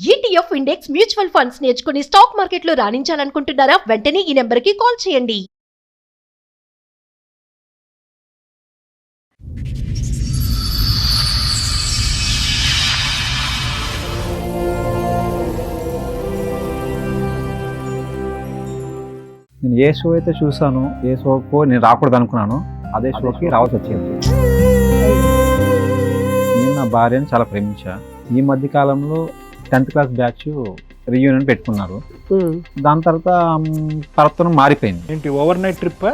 ETF index mutual funds నేర్చుకుని stock మార్కెట్లో రాణించాలనుకుంటున్నారా? వెంటనే ఈ నెంబర్కి కాల్ చేయండి. నేను ఏ షో అయితే చూసానో, ఏ షోకు నేను రాకూడదు అనుకున్నాను, అదే షోకి రావాల్సి వచ్చింది. నేను నా భార్యను చాలా ప్రేమించా. ఈ మధ్య కాలంలో 10th క్లాస్ బ్యాచ్ రీయూనియన్ పెట్టుకున్నారు. దాని తర్వాత ప్రవర్తన మారిపోయింది. ఏంటి overnight trip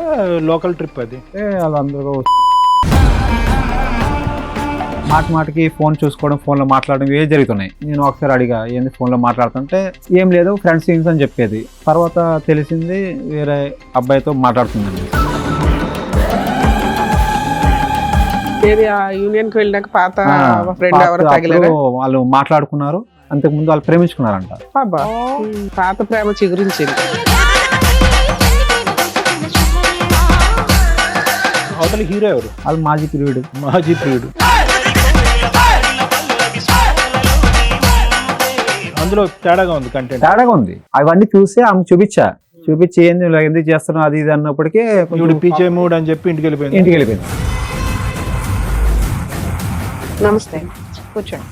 local trip అది? వాళ్ళందరూ మాటికి ఫోన్ చూసుకోవడం, ఫోన్లో మాట్లాడడం ఇవే జరుగుతున్నాయి. నేను ఒకసారి అడిగా, ఏంది ఫోన్లో మాట్లాడుతుంటే ఏం లేదు ఫ్రెండ్స్ సీన్స్ అని చెప్పేది. తర్వాత తెలిసింది వేరే అబ్బాయితో మాట్లాడుతుందండి. యూనియన్ కి వెళ్ళినాక పాత ఫ్రెండ్ ఎవరు తగిలారు, వాళ్ళు మాట్లాడుకున్నారు. అంతకుముందు వాళ్ళు ప్రేమించుకున్నారంట. పాత ప్రేమ చిగురించింది. అవతల హీరో ఎవరు? వాళ్ళు మాజీ ప్రియుడు. అందులో తేడాగా ఉంది, కంటెంట్ తేడాగా ఉంది. అవన్నీ చూసి ఆమె చూపించి ఏంది ఇలా ఎందుకు చేస్తున్నావు అది ఇది అన్నప్పటికీ పీచే మూడ్ అని చెప్పి ఇంటికి వెళ్ళిపోయింది. నమస్తే, కూర్చోండి.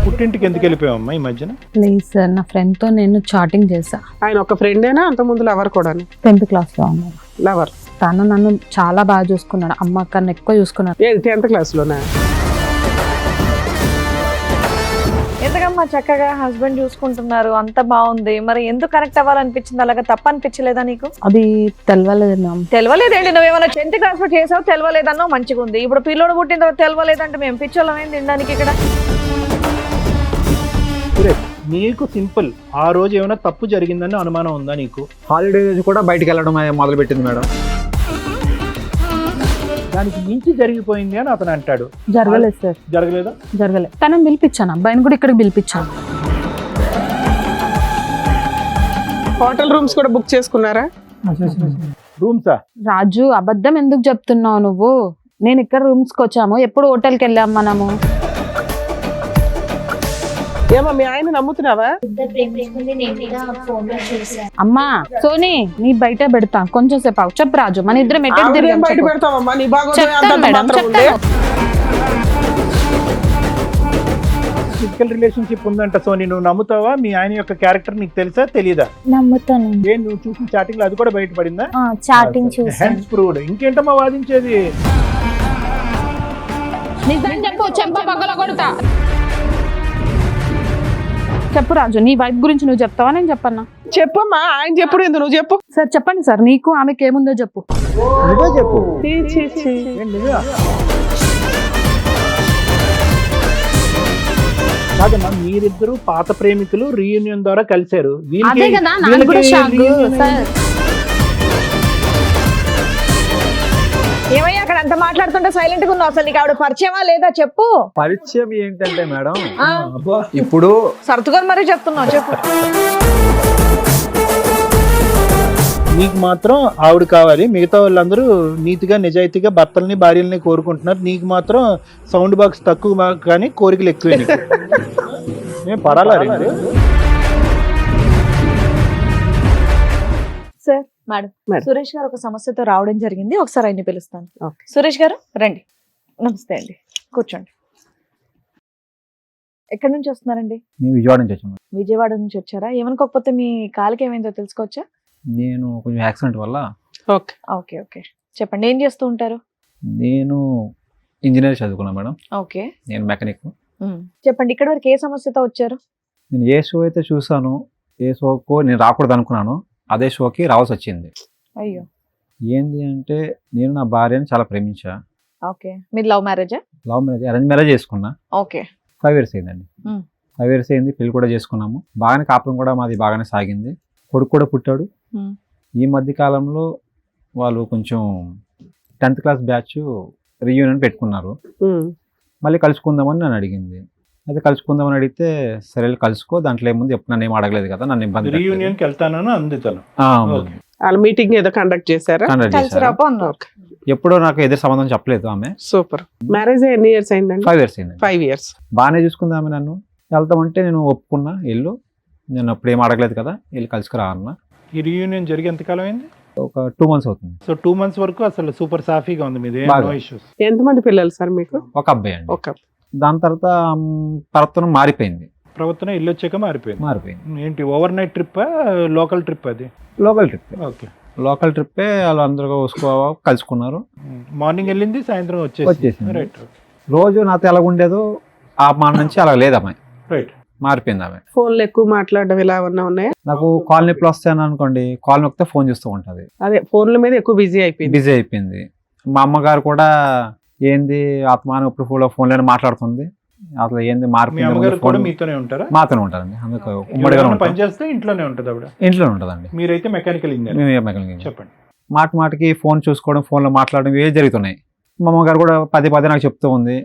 పుట్టింటికి ఎందుకు వెళ్ళిపోయావమ్మా ఈ మధ్యన? లేదు సార్, నా ఫ్రెండ్ తో నేను చాటింగ్ చేశా. ఆయన ఒక ఫ్రెండేనా? అంత ముందు లవర్ కూడా? 10th క్లాస్ లో ఉన్నాను. లవర్. తను నన్ను చాలా బాగా చూసుకున్నాడు, అమ్మ కన్నా ఎక్కువ చూసుకున్నాడు. 10th క్లాస్ లోనా? ఎంతకమ్మా చక్కగా హస్బెండ్ చూసుకుంటున్నారు, అంత బాగుంది, మరి ఎందుకు కనెక్ట్ అవ్వాలనిపించింది? అలాగా తప్ప అనిపించలేదా నీకు? అది తెలవలేదు. తెలవలేదేంటి? నువ్వేమైనా 10th క్లాస్ లో చేసావు, తెలవలేదన్నావు, మంచిగా ఉంది. ఇప్పుడు పిల్లోడు పుట్టిన తర్వాత తెలవలేదంటే మేము పిచ్చోళ్ళం ఏం తినడానికి ఇక్కడ? నీకు సింపుల్, ఆ రోజు ఏమైనా తప్పు జరిగిందని అనుమానం ఉందా నీకు? హాలిడేస్ కూడా బయటికి వెళ్ళడం మొదలు పెట్టింది మేడం. దానికి మించి జరిగిపోయింది అని అతను అంటాడు. జరగలేదు సార్. జరగలేదా? జరగలేదు. తనని పిలిపించాను, అబ్బాయిని కూడా ఇక్కడికి పిలిపించాను. హోటల్ రూమ్స్ కూడా బుక్ చేసుకున్నారా? రూమ్సా? రాజు, అబద్ధం ఎందుకు చెప్తున్నావు నువ్వు? నేను ఇక్కడ రూమ్స్ కి వచ్చాము, ఎప్పుడు హోటల్కి వెళ్ళాము మనము. ఏమో మీ ఆయన నమ్ముతున్నావా? అమ్మా సోనీ, నీ బయట పెడతా కొంచెం సేపు ఆగు. చెప్పు రాజు, మన ఇద్దరం బయట పెడతావమ్మా, నీ ఫిజికల్ రిలేషన్షిప్ ఉందంట సోనీ, నువ్వు నమ్ముతావా? మీ ఆయన యొక్క క్యారెక్టర్ నీకు తెలుసా తెలీదా? నమ్ముతాను. ఏం నువ్వు చూసిన చాటింగ్ లో అది కూడా బయటపడిందా? చాటింగ్ చూసి హెన్స్ ప్రూవ్డ్. ఇంకేంటమ్మా వాదించేది? నిజం చెప్పు, చెంప పగల కొడతా. చెప్పు రాజు, నీ వైఫ్ గురించి నువ్వు చెప్తావా నేను చెప్పన్నా? చెప్పమ్మా, ఆయన చెప్పుడు ఎందుకు, నువ్వు చెప్పు. సార్ చెప్పండి సార్, నీకు ఆమెకి ఏముందో చెప్పు. నువ్వే చెప్పు. కాదమ్మా, మీరిద్దరు పాత ప్రేమికులు రీయూనియన్ ద్వారా కలిశారు. అదే కదా నాకు కూడా షాక్ సార్. ఏమయ్యా అక్కడ అంత మాట్లాడుతుంటే సైలెంట్ గా ఉన్నావు? అసలు నీకు ఆవిడ పరిచయమా లేదా చెప్పు. పరిచయం ఏంటంటే మేడం, ఇప్పుడు సర్దుకొని మరీ చెప్తున్నావు, చెప్పు. నీకు మాత్రం ఆవిడ కావాలి, మిగతా వాళ్ళందరూ నీతిగా నిజాయితీగా భర్తల్ని భార్యల్ని కోరుకుంటున్నారు. నీకు మాత్రం సౌండ్ బాక్స్ తక్కువ కానీ కోరికలు ఎక్కువ. నేను పడాలా? సార్, మేడం, సురేష్ గారు ఒక సమస్యతో రావడం జరిగింది, ఒకసారి ఆయన్ని పిలుస్తాను. సురేష్ గారు రండి. నమస్తే అండి, కూర్చోండి. ఎక్కడి నుంచి వస్తున్నారండి? విజయవాడ నుంచి వచ్చాను. విజయవాడ నుంచి వచ్చారా? ఏమనుకోకపోతే మీ కాలుకి ఏమైందో తెలుసుకోవచ్చా? నేను కొంచెం యాక్సిడెంట్ వల్ల. ఓకే ఓకే, చెప్పండి. ఏం చేస్తూ ఉంటారు? నేను ఇంజనీర్ చదువుకున్నా మేడం. ఓకే. నేను మెకానిక్. చెప్పండి, ఇక్కడ వరకు ఏ సమస్యతో వచ్చారు? నేను ఏ షో అయితే చూసానో, ఏ షోకు నేను రాకూడదు అనుకున్నాను, అదే షోకి రావాల్సి వచ్చింది. అయ్యో. ఏంది అంటే, నేను నా భార్యను చాలా ప్రేమించా. ఓకే. మీరు లవ్ మ్యారేజా? లవ్ మ్యారేజ్, అరేంజ్ మ్యారేజ్ చేసుకున్నా. ఓకే. 5 years అయిందండి. 5 years అయింది, పెళ్లి కూడా చేసుకున్నాము. బాగానే కాపురం కూడా మాది బాగానే సాగింది. కొడుకు కూడా పుట్టాడు. ఈ మధ్య కాలంలో వాళ్ళు కొంచెం 10th క్లాస్ బ్యాచ్ రీయూనియన్ పెట్టుకున్నారు. మళ్ళీ కలుసుకుందామని నన్ను అడిగింది. అయితే కలుసుకుందామని అడిగితే సరే కలుసుకో, దాంట్లో ఏముంది, ఎప్పుడు నన్ను ఏం అడగలేదు కదా, నన్ను ఇబ్బంది. రీయూనియన్కి వెళ్తానని అందుతాను. వాళ్ళ మీటింగ్ ఏదో కండక్ట్ చేశారా? ఎప్పుడో నాకు ఎదురు సంబంధం చెప్పలేదు ఆమె. సూపర్. మ్యారేజ్ ఎన్ని ఇయర్స్ అయిందండి? 5 years అయింది. 5 years. బాగానే చూసుకుంది ఆమె నన్ను. వెళ్తామంటే నేను ఒప్పుకున్నా, వెళ్ళు, నేను అప్పుడు ఏం అడగలేదు కదా, వెళ్ళి కలుసుకురా అన్న. ఈ రీయూనియన్ జరిగి ఎంతకాలం అయింది? ఒక 2 months అవుతుంది. సో 2 months వరకు అసలు సూపర్ సాఫీగా ఉంది మీది, బాగా. No issues. ఎంతమంది పిల్లలు సార్ మీకు? ఒక అబ్బాయి అండి. ఒక దాని తర్వాత ప్రవర్తన మారిపోయింది. ప్రవర్తన ఇల్లు వచ్చాక మారిపోయింది. ఏంటి overnight trip, local trip? అది లోకల్ ట్రిప్. ఓకే, లోకల్ ట్రిప్పే. వాళ్ళు అందరూ కలుసుకున్నారు. మార్నింగ్ వెళ్ళింది, సాయంత్రం వచ్చేసింది. రైట్ రోజు నాతో ఎలా ఉండేదో ఆ మాట నుంచి అలా లేదు అమ్మాయి, రైట్. మారిపోయింది ఆమె. ఫోన్లు ఎక్కువ మాట్లాడడం ఇలా ఏమన్నా ఉన్నాయా? నాకు కాల్ నొప్పులు వస్తాయని అనుకోండి, కాల్ నొక్కితే ఫోన్ చూస్తూ ఉంటుంది. అదే ఫోన్ల మీద ఎక్కువ బిజీ అయిపోయింది. బిజీ అయిపోయింది. మా అమ్మగారు కూడా ఏంది ఆత్మానం ఇప్పుడు ఫోన్లోనే మాట్లాడుతుంది, అసలు ఏంది మీ అమ్మగారు కూడా మారిపోయింది. మీతోనే ఉంటారా? మాతోనే ఉంటారండి, అందుకు ఉమ్మడిగా ఎవరైనా ఉంటాం. పని చేస్తే ఇంట్లోనే ఉంటుంది ఆవిడ? ఇంట్లోనే ఉంటుందండి. మీరైతే మెకానికల్ ఇంజనీర్. మేమే మెకానికల్. చెప్పండి. మాటికి ఫోన్ చూసుకోవడం, ఫోన్లో మాట్లాడడం ఇవే జరుగుతున్నాయి. మా అమ్మగారు కూడా పదే నాకు చెప్తూ ఉంది.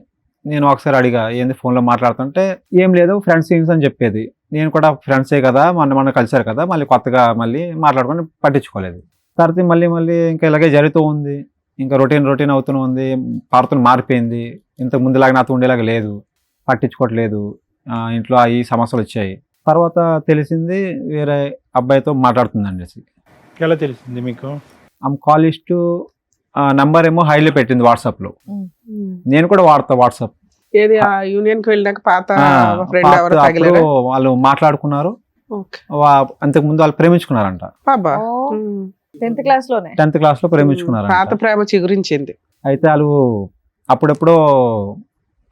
నేను ఒకసారి అడిగా, ఏంది ఫోన్లో మాట్లాడుతుంటే ఏం లేదు ఫ్రెండ్స్ అని చెప్పేది. నేను కూడా ఫ్రెండ్సే కదా, మొన్న కలిసారు కదా, మళ్ళీ కొత్తగా మళ్ళీ మాట్లాడుకొని పట్టించుకోలేదు. తర్వాత మళ్ళీ ఇంకా ఇలాగే జరుగుతూ ఉంది. ఇంకా రొటీన్ అవుతూనే ఉంది. పార్తను మారిపోయింది. ఇంతకు ముందులాగా నాతో ఉండేలాగా లేదు, పట్టించుకోవట్లేదు. ఇంట్లో ఈ సమస్యలు వచ్చాయి. తర్వాత తెలిసింది వేరే అబ్బాయితో మాట్లాడుతుందండి. ఎలా తెలిసింది మీకు? ఆమె కాల్ లిస్టు నంబర్ ఏమో హైలో పెట్టింది వాట్సాప్లో. నేను కూడా వాడతా వాట్సాప్. ఏది ఆ యూనియన్ కి వెళ్ళినాక పాత ఫ్రెండ్ పాత ఎవరు అప్పుడు తగిలారా? వాళ్ళు మాట్లాడుకున్నారు. ఓకే. అంతకు ముందు వాళ్ళు ప్రేమించుకున్నారంట. అబ్బా. 10th class లోనే 10th class లో ప్రేమించుకున్నారంట. పాత ప్రేమ చిగురించింది. అయితే వాళ్ళు అప్పుడెప్పుడో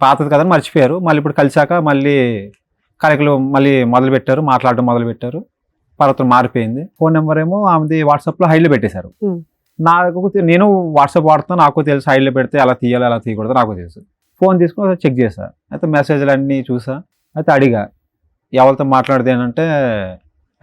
పాతది కదా మర్చిపోయారు. మళ్ళీ ఇప్పుడు కలిసాక మళ్ళీ కలెక్లు మళ్ళీ మాట్లాడడం మొదలు పెట్టారు. పర్వతం మారిపోయింది. ఫోన్ నెంబర్ ఏమో ఆమెది వాట్సాప్లో హైలో పెట్టేశారు. నేను వాట్సాప్ వాడుతాను, నాకు తెలుసు హైలో పెడితే ఎలా తీయాలి ఎలా తీయకూడదు నాకు తెలుసు. ఫోన్ తీసుకుని చెక్ చేశా. అయితే మెసేజ్లు అన్నీ చూసా. అయితే అడిగా ఎవరితో మాట్లాడితే అంటే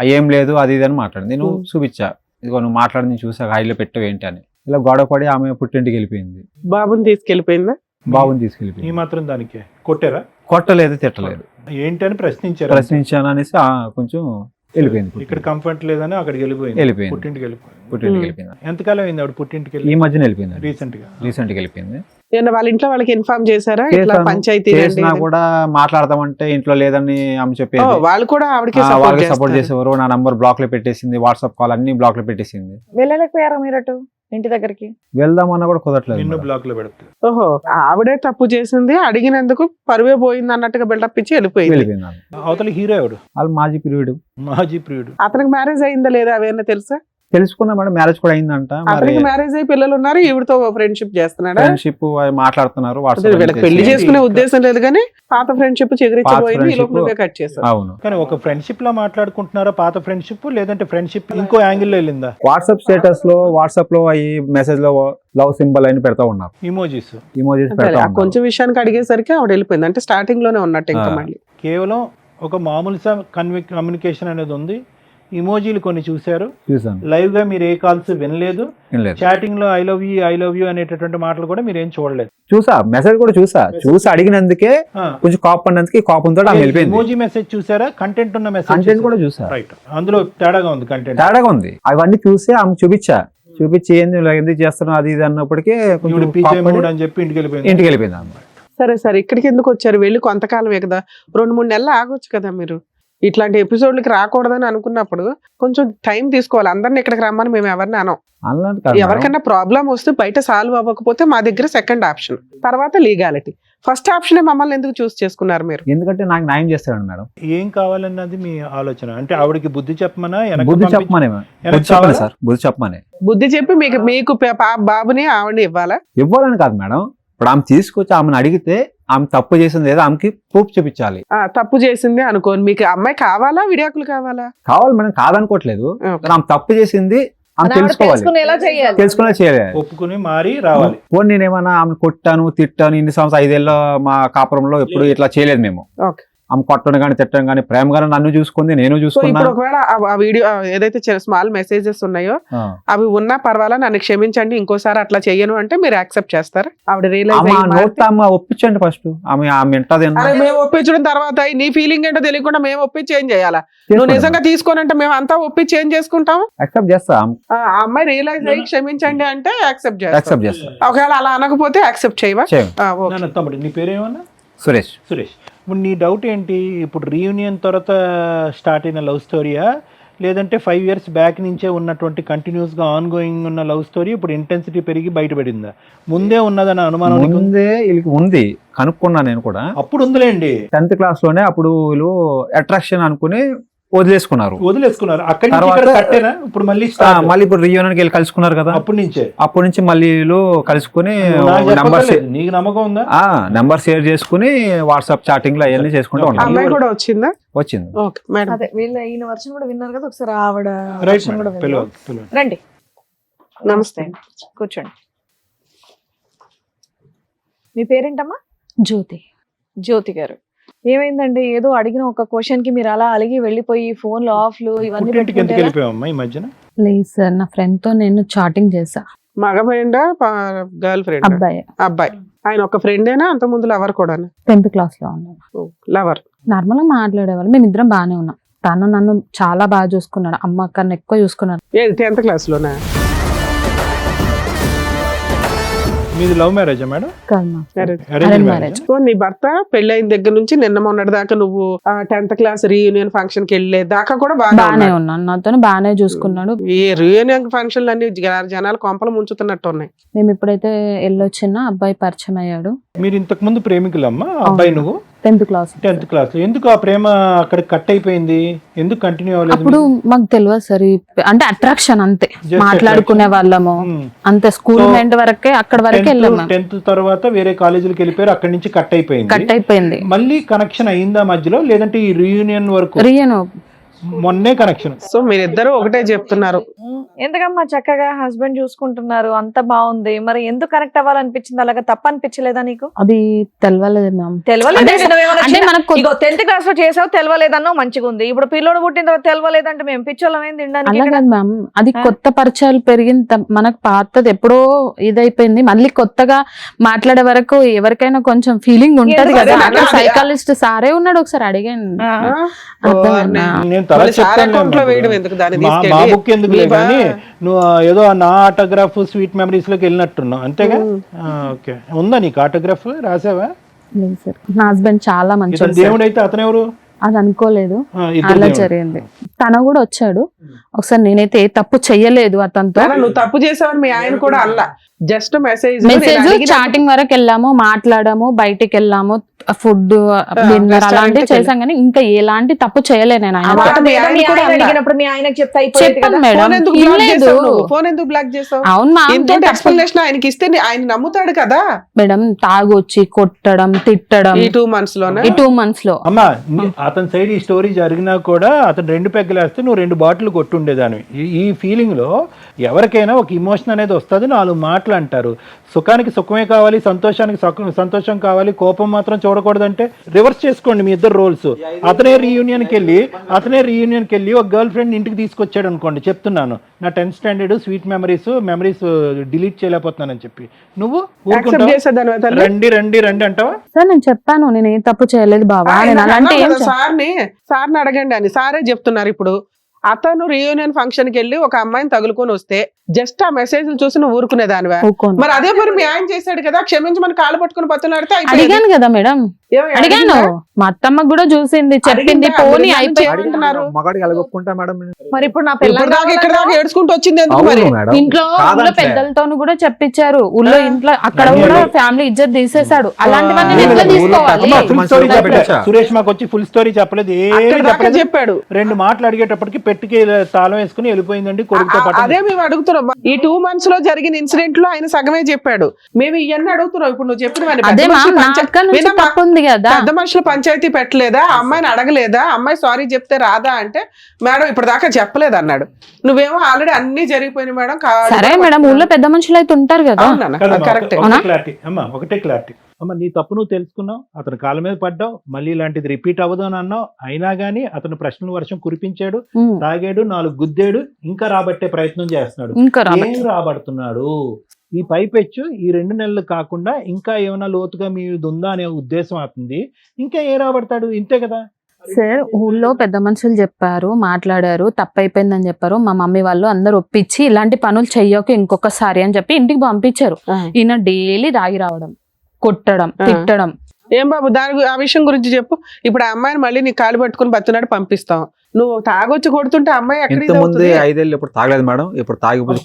ఏం లేదు అది ఇది అని మాట్లాడింది. నేను చూపించా, ఇదిగో నువ్వు మాట్లాడి నేను చూసా, హైలో పెట్టావు ఏంటి అని. ఇలా గొడవ పడి ఆమె పుట్టింటికి వెళ్ళిపోయింది. బాబుని తీసుకెళ్లిపోయిందా? బాబుని ఈ తీసుకెళ్ళిపోయింది. మాత్రం దానికి కొట్టారా? కొట్టలేదు, తిట్టలేదు. ఏంటి అని ప్రశ్నించారు? ప్రశ్నించాను అనేసి కొంచెం వెళ్ళిపోయింది. ఇక్కడ కంఫర్ట్ లేదని అక్కడికి వెళ్ళిపోయింది. పుట్టింటికి వెళ్ళిపోయింది. ఎంతకాలం అయింది ఆవిడ పుట్టింటికి ఈ వెళ్ళి? మధ్యన వెళ్ళిపోయింది. రీసెంట్ గా వెళ్ళిపోయింది. ఏమన్నా వాళ్ళ ఇంట్లో వాళ్ళకి ఇన్ఫార్మ్ చేశారా? ఇట్లా చేశాను. పంచాయతీ చేసినా కూడా మాట్లాడదామంటే ఇంట్లో లేదని ఆమె చెప్పేది. వాళ్ళు కూడా ఆవిడకి వాళ్ళకి సపోర్ట్ చేసేవారు. నా నంబర్ బ్లాక్ లో పెట్టేసింది, వాట్సాప్ కాల్ అన్ని బ్లాక్ లో పెట్టేసింది. వెళ్ళలేకపోయారా మీరు అటు ఇంటి దగ్గరికి? వెళ్దామన్నా కూడా కుదరట్లేదు. నిన్ను మేడం. బ్లాక్ లో పెడతారు. ఓహో, ఆవిడే తప్పు చేసింది, అడిగినందుకు పరువే పోయింది అన్నట్టుగా బిల్డప్ ఇచ్చి వెళ్ళిపోయింది. వెళ్ళిపోయింది ఆమె. అవతల హీరో ఎవడు? వాళ్ళు మాజీ పీరియడ్ మాజీ ప్రియుడు. అతనికి మ్యారేజ్ అయిందా లేదా అవన్నీ తెలుసా? తెలుసుకున్నా మేడం, మ్యారేజ్ కూడా అయిందంట. మరి అతనికి మ్యారేజ్ అయ్యి పిల్లలు ఉన్నారు, ఈవిడతో ఫ్రెండ్షిప్ చేస్తున్నాడా? ఫ్రెండ్షిప్ మాట్లాడుతున్నారు. అదే వాట్సాప్ వీళ్ళకి పెళ్లి చేసి- చేసుకునే ఉద్దేశం లేదు కానీ పాత ఫ్రెండ్షిప్ చెగిరిచ్చిపోయింది, ఈ లోపు friendship- నువ్వే కట్ చేసావు. అవును. కానీ ఒక ఫ్రెండ్షిప్ లో మాట్లాడుకుంటున్నారా పాత ఫ్రెండ్షిప్, లేదంటే ఫ్రెండ్షిప్ ఇంకో యాంగిల్ లో వెళ్ళిందా? వాట్సాప్ స్టేటస్ లో వాట్సాప్ లో ఈ మెసేజ్ లో లవ్ సింబల్ అని పెడతా ఉన్నారు. ఇమోజీస్. ఇమోజీస్ అంతేలే, పెడతా ఆ ఉన్నారు. కొంచెం విషయానికి అడిగేసరికి ఆవిడ వెళ్ళిపోయింది. అంటే స్టార్టింగ్ లోనే ఉన్నట్టు ఇంకా మళ్ళీ కేవలం ఒక మామూలు కమ్యూనికేషన్ అనేది ఉంది. ఇమోజీలు కొన్ని చూశారు. చూసాను. లైవ్ గా మీరు ఏ కాల్స్ వినలేదు. ఏం లేదు. చాటింగ్ లో ఐ లవ్ యూ అనేటటువంటి మాటలు కూడా మీరు ఏం చూడలేదు. చూసా, మెసేజ్ కూడా చూసి అడిగినందుకే కొంచెం కాప్ అన్నందుకే కోపంతో ఆమె వెళ్ళిపోయింది. ఇమోజీ మెసేజ్ చూసారా? కంటెంట్ ఉన్న మెసేజ్ కంటెంట్ కూడా చూసా. రైట్, అందులో తేడాగా ఉంది కంటెంట్. తేడాగా ఉంది. అవన్నీ చూసి ఆమె చూపించి ఏంది ఇలా ఎందుకు చేస్తున్నావు అది ఇది అన్నప్పటికీ కొంచెం ఇప్పుడు పీజే కోప్పడి మూడ్ అని చెప్పి ఇంటికి వెళ్ళిపోయింది. ఇంటికి వెళ్ళిపోయింది ఆమె. సరే సరే, ఇక్కడికి ఎందుకు వచ్చారు? వెళ్ళి కొంతకాలమే కదా, 2-3 నెలలు ఆగొచ్చు కదా మీరు. ఇట్లాంటి ఎపిసోడ్లకి రాకూడదని అనుకున్నప్పుడు కొంచెం టైం తీసుకోవాలి. అందరిని ఇక్కడికి రమ్మని మేము ఎవరిని అనం. అలాంటి కాదు మేడం. ఎవరికైనా ప్రాబ్లం వస్తే బయట సాల్వ్ అవ్వకపోతే మా దగ్గర సెకండ్ ఆప్షన్, తర్వాత లీగాలిటీ. ఫస్ట్ ఆప్షన్ మమ్మల్ని ఎందుకు చూస్ చేసుకున్నారు మీరు? ఎందుకంటే నాకు న్యాయం చేస్తాడు మేడం. ఏం కావాలన్నది మీ ఆలోచన. అంటే ఆవిడకి బుద్ధి చెప్పమనా? బుద్ధి చెప్పమనే సార్, బుద్ధి చెప్పమనే. బుద్ధి చెప్పి మీకు బాబుని ఆవిడని ఇవ్వాలా? ఇవ్వాలని కాదు మేడం. ఇప్పుడు ఆమె తీసుకొచ్చి ఆమెను అడిగితే ఆమె తప్పు చేసింది ఏదో ఆమెకి ప్రూఫ్ చూపించాలి. తప్పు చేసింది అనుకోని మీకు అమ్మాయి కావాలా, విడాకులు కావాలా? కావాలి మేడం, కాదనుకోవట్లేదు. Okay. ఆమె తప్పు చేసింది ఆమె తెలుసుకోవాలి, తెలుసుకునేలా చేయాలి. తెలుసుకునే చేయాలి. ఒప్పుకుని మారి రావాలి. పోనీ నేనేమన్నా ఆమె కొట్టాను తిట్టాను ఇన్ని సంవత్సరాలు 5 ఏళ్ళ మా కాపురంలో ఎప్పుడు ఇట్లా చేయలేదు మేము. ఓకే. ఆమె కొట్టను కానీ తిట్టడం కానీ ప్రేమగానే నన్ను చూసుకుంది, నేను సో చూసుకున్నా. ఇప్పుడు ఒకవేళ ఆ వీడియో ఏదైతే స్మాల్ మెసేజెస్ ఉన్నాయో అవి ఉన్నా పర్వాలా, నన్ను క్షమించండి, ఇంకోసారి అట్లా చెయ్యను అంటే మీరు యాక్సెప్ట్ చేస్తారా? ఆవిడ రియలైజ్ ఆమె ఒప్పించండి ఫస్ట్. ఆమె వింటది. మేము ఒప్పించడం తర్వాత నీ ఫీలింగ్ ఏంటో తెలియకుండా మేము ఒప్పించి ఏం చేయాలా? నువ్వు నిజంగా తీసుకోనంటే మేము అంతా ఒప్పించి ఏం చేసుకుంటాం? యాక్సెప్ట్ చేస్తా. ఆ అమ్మాయి రియలైజ్ అయ్యి క్షమించండి అంటే యాక్సెప్ట్ యాక్సెప్ట్ చేస్తా. చేస్తా. ఒకవేళ అలా అనకపోతే యాక్సెప్ట్ చేయవా? చేయం. ఓకే. తమ్ముడు నీ పేరేమన్నా? సురేష్. సురేష్, ఇప్పుడు నీ డౌట్ ఏంటి, ఇప్పుడు రీయూనియన్ తర్వాత స్టార్ట్ అయిన లవ్ స్టోరీయా, లేదంటే 5 years బ్యాక్ నుంచే ఉన్నటువంటి కంటిన్యూస్గా ఆన్ గోయింగ్ ఉన్న లవ్ స్టోరీ ఇప్పుడు ఇంటెన్సిటీ పెరిగి బయటపడిందా? ముందే ఉన్నదన్న అనుమానం నీకు ఉందా? ముందే వీళ్ళకి ఉంది, కనుక్కున్నా నేను కూడా. అప్పుడు ఉందిలేండి, 10th class లోనే. అప్పుడు వీళ్ళు అట్రాక్షన్ అనుకుని వదిలేసుకున్నారు. అక్కడి నుంచి తర్వాత- ఇక్కడ కట్టేనా ఇప్పుడు మళ్ళీ start? మళ్ళీ ఇప్పుడు రీయూనియన్కి వెళ్ళి కలుసుకున్నారు కదా, అప్పటి నుంచే అప్పటి నుంచి మళ్ళీ వీళ్ళు కలుసుకుని నాకు నెంబర్ చెప్పక్కర్లేదు. నీకు నమ్మకం ఉందా? నెంబర్ షేర్ చేసుకుని వాట్సాప్ చాటింగ్ లో అవన్నీ చేసుకుంటూ Okay. ఉంటారు. అమ్మాయి కూడా వచ్చిందా? వచ్చింది. Okay madam. అదే వీళ్ళ ఈయన వర్షన్ కూడా విన్నారు కదా, ఒకసారి ఆవిడ రైట్ version కూడా మేడం, విందాం. పిలవాలి. రండి, నమస్తే. కూర్చోండి. మీ పేరేంటమ్మా? జ్యోతి. జ్యోతి గారు, ఏమైందండి? ఏదో అడిగిన ఒక క్వశ్చన్ కి మీరు అలా అలిగి వెళ్ళిపోయి ఫోన్లు ఆఫ్లు ఇవన్నీ పుట్టింటికి ఎందుకు పెట్టుకుంటే ఎలా? వెళ్ళిపోయావమ్మా ఈ మధ్యన? లేదు సార్, నా ఫ్రెండ్ తో నేను చాటింగ్ చేసా. మగబోయిండా గర్ల్ ఫ్రెండ్? అబ్బాయి అబ్బాయి. ఆయన ఒక ఫ్రెండేనా అంత ముందు లవర్ కూడా? 10th class లో ఉన్నాడు. లవర్. నార్మల్ గా మాట్లాడేవాళ్ళు, మేమిద్దరం బాగానే ఉన్నాం. తను నన్ను చాలా బాగా చూసుకున్నాడు, అమ్మ కన్నా ఎక్కువ చూసుకున్నాడు. ఏది 10th class లోనా? మీది లవ్ మ్యారేజా మేడం? కాదు మా Marriage. Arranged marriage. marriage? So నీ భర్త పెళ్ళైన దగ్గర నుంచి నిన్న మొన్నటి దాకా నువ్వు 10th class రీయూనియన్ ఫంక్షన్ కి వెళ్ళే దాకా కూడా బాగానే బాగా ఉన్నాను, నాతో బాగానే చూసుకున్నాడు. ఈ రీయూనియన్ ఫంక్షన్లు అన్ని జనాలు కొంపలు ముంచుతున్నట్టు ఉన్నాయి. మేము ఎప్పుడైతే వెళ్ళొచ్చినా అబ్బాయి పరిచయం అయ్యాడు. మీరు ఇంతకు ముందు ప్రేమికులమ్మా అబ్బాయి నువ్వు? 10th class. 10th class. ఎందుకు ఆ ప్రేమ అక్కడ కట్ అయిపోయింది, ఎందుకు కంటిన్యూ అవ్వలేదు? అప్పుడు మాకు తెలియదు సార్, అంటే అట్రాక్షన్ అంతే, Just మాట్లాడుకునే వాళ్ళము అంతే. స్కూల్ So, మెంట్ వరకే, అక్కడ వరకే వెళ్ళాము. 10th తర్వాత వేరే కాలేజీలకు వెళ్ళిపోయారు, అక్కడి నుంచి కట్ అయిపోయింది. కట్ అయిపోయింది. మళ్ళీ కనెక్షన్ అయిందా మధ్యలో, లేదంటే ఈ రీయూనియన్ వరకు రియన్ మొన్నే కనెక్షన్? సో మీరిద్దరు ఒకటే చెప్తున్నారు. ఎందుకమ్మా చక్కగా హస్బెండ్ చూసుకుంటున్నారు, అంత బాగుంది, మరి ఎందుకు కనెక్ట్ అవ్వాలనిపించింది? అలాగా తప్ప అనిపించలేదా నీకు? అది తెలవలేదు మ్యామ్. అంటే మనకు 10th class లో చేసావు, తెలవలేదన్నో మంచిగా ఉంది. ఇప్పుడు పిల్లోడు పుట్టిన తర్వాత తెలవలేదంటే మేము పిచ్చోళ్ళం ఏంది అలా తినడానికి? కాదు మ్యామ్, అది కొత్త పరిచయాలు పెరిగిన మనకు పాతది ఎప్పుడో ఇదైపోయింది. మళ్ళీ కొత్తగా మాట్లాడే వరకు ఎవరికైనా కొంచెం ఫీలింగ్ ఉంటది ఎందుకు కదా. అదే? సైకాలజిస్ట్ సారే ఉన్నాడు, ఒకసారి అడిగాను. అర్థమైందా? నేను తల మళ్ళీ సార్ చెప్తాను అకౌంట్ లో వేయడం ఎందుకు దాన్ని మా తీసుకెళ్ళి? బుక్ ఎందుకు మీ కానీ నువ్వు ఏదో నా ఆటోగ్రాఫ్ స్వీట్ మెమరీస్ లోకి వెళ్ళినట్టున్నావు అంతేగా? ఓకే, ఉందా నీకు ఆటోగ్రాఫ్? రాసావా? లేదు సార్, నా హస్బెండ్ చాలా ఇతను మంచి. దేవుడు అయితే అతను ఎవరు? అది అనుకోలేదు, ఇద్దరు అలా దేవుడు. జరిగింది. తను కూడా వచ్చాడు ఒకసారి. నేనైతే ఏ తప్పు చెయ్యలేదు అతనితో. నాన్న, నువ్వు తప్పు చేసావని మీ ఆయన కూడా అల్లా, జస్ట్ మెసేజ్ చాటింగ్ వరకు వెళ్ళాము, మాట్లాడాము, బయటికి వెళ్ళాము, ఫుడ్ డిన్నర్ అలాంటివి చేసాం, కానీ ఇంకా ఎలాంటి తప్పు చేయలేదు నేను. ఆయన మాట మీ మీద ఆయన మీ కూడా ఆయన అన్నా. అడిగినప్పుడు మీ ఆయనకి చెప్తే అయిపోయేది చెప్పాను కదా. మేడం, ఫోన్ ఎందుకు ఏం బ్లాక్ లేదు. చేసావు నువ్వు? ఫోన్ ఎందుకు బ్లాక్ చేసావు? అవును మా ఇంతో ఎక్స్ప్లెనేషన్ ఆయనకి ఇస్తే ఆయన నమ్ముతాడు కదా. మేడం తాగొచ్చి కొట్టడం, తిట్టడం ఈ 2 months లోనే ఈ 2 months లో. అమ్మా అతని సైడ్ ఈ స్టోరీ జరిగినా కూడా అతను 2 పెగ్గలు వేస్తే నువ్వు 2 బాటిల్ కొట్టుండేదాన్ని. ఈ ఫీలింగ్ లో ఎవరికైనా ఒక ఇమోషన్ అనేది వస్తుంది, 4 మాటలు అంటారు. సుఖానికి సుఖమే కావాలి, సంతోషానికి సంతోషం కావాలి, కోపం మాత్రం చూడకూడదంటే రివర్స్ చేసుకోండి మీ ఇద్దరు రోల్స్. అతనే రీయూనియన్కి వెళ్ళి ఒక గర్ల్ ఫ్రెండ్ ఇంటికి తీసుకొచ్చాడు అనుకోండి, చెప్తున్నాను నా 10th standard sweet memories delete చేయలేకపోతున్నానని చెప్పి నువ్వు యాక్సెప్ట్ చేసేదాని రండి అంటావా? సార్ నేను చెప్పాను, నేను ఏ తప్పు చేయలేదు బాబా, నేను అలాంటి ఏం సార్ని అడగండి అని సారే చెప్తున్నారు. ఇప్పుడు అతను రీయూనియన్ ఫంక్షన్ కి వెళ్ళి ఒక అమ్మాయిని తగులుకొని వస్తే జస్ట్ ఆ మెసేజ్ చూసి నువ్వు ఊరుకునేదానివా? ఊరుకోను. మరి అదే పని మీ ఆయన చేశాడు కదా, క్షమించమని కాలు పట్టుకుని బతులాడితే అయిపోయేది. అడిగాను కదా మేడం, ఏమయ్య, అడిగాను. అడిగిందా? మా అత్తమ్మ కూడా చూసింది, చెప్పింది, అడిగిందా? పోనీ మీరు అయిపోయి. ఏమంటున్నారు? మగాడికి ఎలాగొప్పుకుంటా మేడం? మరి ఇప్పుడు నా ఇప్పుడు దాకా ఇక్కడ దాకా ఏడ్చుకుంటూ వచ్చింది ఎందుకు మరి? అవును మేడం, ఇంట్లో ఊళ్ళో పెద్దలతోను కూడా చెప్పించారు, ఊళ్ళో ఇంట్లో అక్కడ కూడా ఫ్యామిలీ ఇజ్జత్ తీసేశాడు. అలాంటివన్నీ నేను ఎట్లా తీసుకోవాలి? అమ్మా, full story మంచిగా చెప్పలే. పెట్టచ్చా? సురేష్ మాకు వచ్చి ఫుల్ స్టోరీ చెప్పలేదు, అక్కడ ఏమీ దాకా చెప్పలేదు. చెప్పాడు. 2 మాటలు అడిగేటప్పటికి పెట్టుకి తాళం వేసుకుని వెళ్ళిపోయిందండి కొడుకుతో పాటు. అదే మేము అడుగుతున్నాం. ఈ 2 months లో జరిగిన ఇన్సిడెంట్ లో ఆయన సగమే చెప్పాడు. మేము ఇవన్నీ అడుగుతున్నాం. ఇప్పుడు నువ్వు చెప్పిన అదే మా అక్క నుంచి తప్పు ఉంది కదా. పెద్ద మనుషులు పంచాయతీ పెట్టలేదా, అమ్మాయిని అడగలేదా, అమ్మాయి సారీ చెప్తే రాదా అంటే మేడం ఇప్పుడు దాకా చెప్పలేదు అన్నాడు. నువ్వేమో ఆల్రెడీ అన్ని జరిగిపోయినాయి మేడం. సరే మేడం, ఊళ్ళో పెద్ద మనుషులు అయితే ఉంటారు కదా. కరెక్ట్. ఒకటే క్లారిటీ అమ్మ, నీ తప్పు నువ్వు తెలుసుకున్నావు, అతని కాళ్ళ మీద పడ్డావు, మళ్ళీ ఇలాంటిది రిపీట్ అవ్వదు అని అన్నావు. అయినా గానీ అతను ప్రశ్నల వర్షం కురిపించాడు, తాగాడు, 4 గుద్దాడు, ఇంకా రాబట్టే ప్రయత్నం చేస్తున్నాడు. ఇంకా ఏం రాబడుతున్నాడు? ఈ పైపెచ్చు ఈ 2 నెలలు కాకుండా ఇంకా ఏమైనా లోతుగా మీది ఉందా అనే ఉద్దేశం అవుతుంది. ఇంకా ఏం రాబడతాడు? ఇంతే కదా సార్. ఊళ్ళో పెద్ద మనుషులు చెప్పారు, మాట్లాడారు, తప్పైపోయిందని చెప్పారు. మా మమ్మీ వాళ్ళు అందరు ఒప్పించి ఇలాంటి పనులు చెయ్యకు ఇంకొకసారి అని చెప్పి ఇంటికి పంపించారు. ఈయన డైలీ తాగి రావడం, కొట్టడం, తిట్టడం. ఏం బాబు ఆ విషయం గురించి చెప్పు. ఇప్పుడు ఆ అమ్మాయిని మళ్ళీ నీ కాలు పట్టుకుని బతున్నాడు పంపిస్తాం, నువ్వు తాగొచ్చి కొడుతుంటే అమ్మాయి ఎక్కడ ఇంత ముందు 5 ఏళ్ళు ఇప్పుడు తాగలేదు మేడం, ఇప్పుడు తాగిపోతే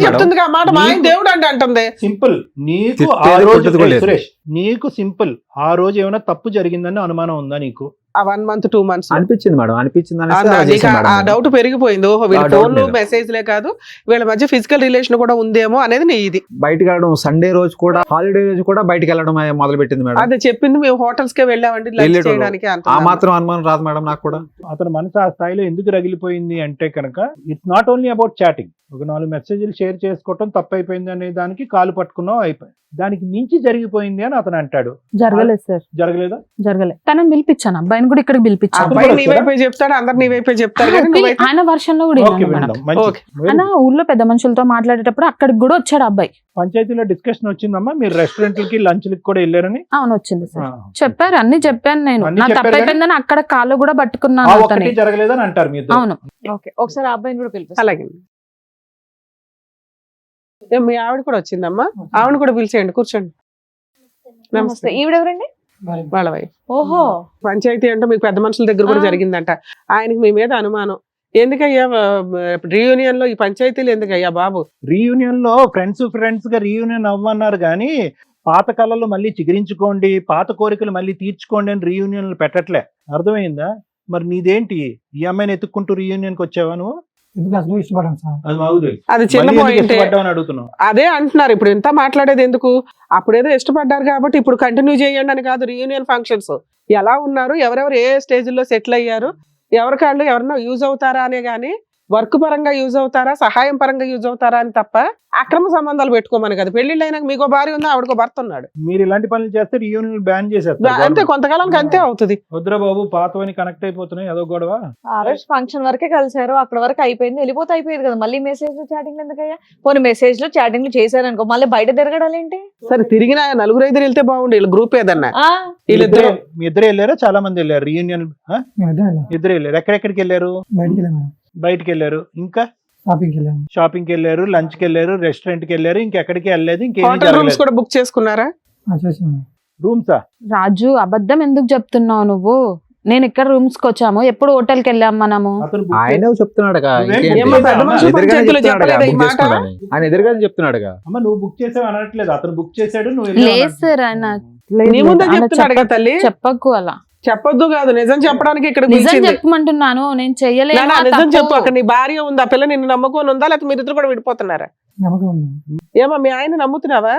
చెప్తుంది ఆ మాట, మా ఆయన దేవుడు అంటే అంటుంది. సింపుల్, నీకు తిట్టేది ఆ రోజు కొట్టేది కూడా లేదు. సురేష్, నీకు సింపుల్, ఆ రోజు ఏమైనా తప్పు జరిగిందని అనుమానం ఉందా నీకు? ఆ 1 month 2 months అనిపించింది మేడం, అనిపించింది అనేసి అలా నీకు చేశాను మేడం ఆ నేను. డౌట్ పెరిగిపోయింది. ఓహో వీళ్ళ ఆ doubt ఫోన్లు లేదు. మెసేజ్లే కాదు, వీళ్ళ మధ్య ఫిజికల్ రిలేషన్ కూడా ఉందేమో అనేది నీ ఇది. బయటకు వెళ్ళడం, సండే రోజు కూడా, హాలిడే రోజు కూడా బయటకు వెళ్ళడం మొదలు పెట్టింది మేడం. అదే చెప్పింది, మేము హోటల్స్ కే వెళ్ళామండి లంచ్ వెళ్ళేటోళ్ళు. చేయడానికి ఆ అంటున్నాను. మాత్రం అనుమానం రాదు మేడం నాకు కూడా. అతని మనసు ఆ స్థాయిలో ఎందుకు రగిలిపోయింది అంటే కనుక, it's not only about chatting. ఒక 4 మెసేజ్లు షేర్ చేసుకోవటం తప్పైపోయింది అనే దానికి కాలు పట్టుకున్నావు, అయిపోయి దానికి మించి జరిగిపోయింది అని అతను అంటాడు. జరగలేదు సార్, జరగలేదా? జరగలేదు. తనని పిలిపించాను, అబ్బాయిని కూడా ఇక్కడికి పిలిపించాను. అబ్బాయి నీ వైపే చెప్తాడు, అందరు నీ వైపే చెప్తారు కానీ నువ్వైతే ఆయన వర్షంలో కూడా ఓకే, విన్నాను మేడం. విందాం. మంచిది. ఓకే. ఆయన ఊర్లో పెద్ద మనుషులతో మాట్లాడేటప్పుడు అక్కడికి కూడా వచ్చాడు అబ్బాయి. పంచాయతీలో డిస్కషన్ వచ్చిందమ్మా, మీరు రెస్టారెంట్లకి లంచ్లకి కూడా వెళ్ళారని. అవును వచ్చింది సార్, ఆ. చెప్పారు, అన్ని చెప్పాను నేను. అన్ని నా చెప్పారు తప్పైపోయిందని అక్కడ కాళ్ళు కూడా ఆ పట్టుకున్నాను అతని. ఒక్కటి జరగలేదని అంటారు మీ ఇద్దరు. అవును. ఓకే, ఒకసారి ఆ అబ్బాయిని కూడా పిలిపిస్తాను. అలాగే. మీ ఆవిడ కూడా వచ్చిందమ్మా, ఆవిడ కూడా పిలిచేయండి, కూర్చోండి. నమస్తే. ఈవిడెవరండి? వాళ్ళ వైఫ్. ఓహో, పంచాయతీ అంటే మీకు పెద్ద మనుషుల దగ్గర కూడా ఆ. జరిగిందంట. ఆయనకి మీ మీద అనుమానం. ఎందుకయ్యా రీయూనియన్ లో ఈ పంచాయతీలు ఎందుకయ్యా బాబు? రీయూనియన్ లో ఫ్రెండ్స్ గా రీయూనియన్ అవ్వన్నారు కానీ, పాత కళలు మళ్ళీ చిగురించుకోండి, పాత కోరికలు మళ్ళీ తీర్చుకోండి అని రీయూనియన్లు పెట్టట్లే. అర్థమైందా? మరి నీదేంటి, ఈ అమ్మాయిని ఎత్తుక్కుంటూ రీయూనియన్ కి వచ్చావా నువ్వు? అది మాకు తెలుసు. అది చిన్న మళ్ళీ ఎందుకు పాయింటే. ఇష్టపడ్డావని అడుగుతున్నావు. అదే అంటున్నారు, ఇప్పుడు ఇంత మాట్లాడేది ఎందుకు? అప్పుడేదో ఇష్టపడ్డారు కాబట్టి ఇప్పుడు కంటిన్యూ చేయండి అని కాదు. రీయూనియన్ ఫంక్షన్స్ ఎలా ఉన్నారు, ఎవరెవరు ఏ స్టేజ్ లో సెటిల్ అయ్యారు, ఎవరికాళ్ళు ఎవరన్నా యూజ్ అవుతారా అనే గానీ, వర్క్ పరంగా యూజ్ అవుతారా, సహాయం పరంగా యూజ్ అవుతారా అని తప్ప అక్రమ సంబంధాలు పెట్టుకోమని కదా. పెళ్లిళ్ళు అయినాక మీకో భార్య ఉంది, ఆవిడకో భర్త ఉన్నాడు. మీరు ఇలాంటి పనులు చేస్తే రీయూనియన్ బ్యాన్ చేసేస్తారు. అంతే, కొంతకాలానికి అంతే అవుతుంది. వద్దురా బాబు, పాతవని కనెక్ట్ అయిపోతున్నాయి, అదో గొడవ. ఆ రోజు ఫంక్షన్ వరకే కలిసారు, అక్కడ వరకు అయిపోయింది, వెళ్ళిపోతే అయిపోయేది కదా. మళ్ళీ మెసేజ్ చాటింగ్ ఎందుకయ్యా? పోనీ మెసేజ్ లో చాటింగ్ చేశారనుకో, మళ్ళీ బయట తిరగడాలేంటి? సరే తిరిగిన 4-5 వెళ్తే బాగుండు, వీళ్ళ గ్రూప్ ఏదన్నా. ఆ, వీళ్ళిద్దరు మీ ఇద్దరు వెళ్ళారా? చాలా మంది వెళ్ళారు రీయూనియన్. ఇద్దరు వెళ్ళారు. ఎక్కడెక్కడికి వెళ్ళారు? బయటికి వెళ్ళారు. ఇంకా షాపింగ్ కి వెళ్ళారు, లంచ్ కి వెళ్ళారు, రెస్టారెంట్ కి వెళ్ళారు, ఇంకెక్కడికి వెళ్ళలేదు. ఇంకేమీ హోటల్ రూమ్స్ జరగలేదు. కూడా బుక్ చేసుకున్నారా? రూమ్సా? రాజు అబద్ధం ఎందుకు చెప్తున్నావు నువ్వు? నేను ఇక్కడ రూమ్స్ కి వచ్చాము, ఎప్పుడు హోటల్ కి వెళ్ళాం మనము. అతను book ఆయన చెప్తున్నాడుగా, ఇంకేంటి? ఏమ్మా, పెద్ద మనుషులు ఎదురుగానే పంచాయతీలో చెప్తున్నాడుగా, చెప్పలేదా ఈ book మాట? చేసుకోమని. ఆయన ఎదురుగానే చెప్తున్నాడుగా. అమ్మ నువ్వు బుక్ చేసావు అనట్లేదు, అతను బుక్ చేశాడు, నువ్వు వెళ్ళావు లేదు అన్నట్టు. సార్, ఆయన నీ ముందే చెప్తున్నాడు కదా తల్లి. చెప్పకు అలా. చెప్పొద్దు కాదు, నిజం చెప్పడానికి ఇక్కడ నిజం చెప్పమంటున్నాను, నేను చెయ్యలేదు. నిజం చెప్పు. అక్కడ నీ భార్య ఉంది, ఆ పిల్ల నిన్ను నమ్ముకొని ఉందా, లేకపోతే మీరిద్దరు కూడా విడిపోతున్నారా? ఏమా మీ ఆయన నమ్ముతున్నావా?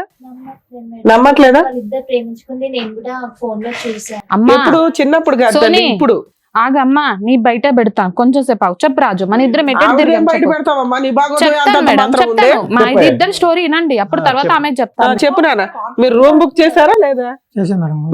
నమ్మట్లేదా? వాళ్ళిద్దరు ప్రేమించుకుంది నేను కూడా ఫోన్ లో చూసాను. అమ్మా ఎప్పుడు? చిన్నప్పుడు కాదు తల్లి, సోనీ. ఇప్పుడు. ఆగమ్మా, నీ బయట పెడతా, కొంచెం సేపు ఆగు. చెప్పు రాజు, మన ఇద్దరం ఎటు ఆవిడేం బయట పెడతావమ్మా, నీ బాగోదు అంత మాత్రం ఉంది. మా ఇద్దరు స్టోరీ వినండి, అప్పుడు తర్వాత ఆమె చెప్తాను. చెప్పు నాన్న, మీరు రూమ్ బుక్ చేశారా లేదా?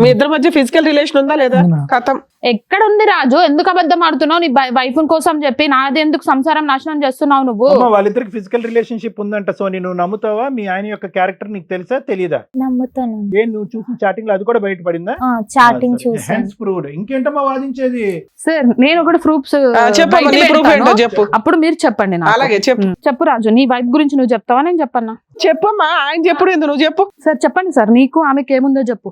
మీ ఇద్దరి మధ్య ఫిజికల్ రిలేషన్ ఉందా లేదా? కథం. ఎక్కడ ఉంది రాజు? ఎందుకు అబద్ధం ఆడుతున్నావు? నీ వైఫ్ కోసం చెప్పి నాది ఎందుకు సంసారం నాశనం చేస్తున్నావు నువ్వు? అమ్మ, వాళ్ళిద్దరికి ఫిజికల్ రిలేషన్షిప్ ఉందంట సోనీ, నువ్వు నమ్ముతావా? మీ ఆయన యొక్క క్యారెక్టర్ నీకు తెలుసా తెలీదా? నమ్ముతాను. ఏం నువ్వు చూసిన చాటింగ్ లో అది కూడా బయటపడిందా? చాటింగ్ చూసాను. Hence proved. ఇంకేంటమ్మా వాదించేది? సార్ నేను ఒకటి ప్రూఫ్స్ చెప్పమ్మా, నీ proof ఏంటో చెప్పు. అప్పుడు మీరు చెప్పండి నాకు. అలాగే చెప్పు. చెప్పు రాజు, నీ వైఫ్ గురించి నువ్వు చెప్తావా నేను చెప్పన్నా? చెప్పమ్మా, ఆయన చెప్పుడు ఎందుకు, నువ్వు చెప్పు. సార్ చెప్పండి సార్, నీకు ఆమెకి ఏముందో చెప్పు.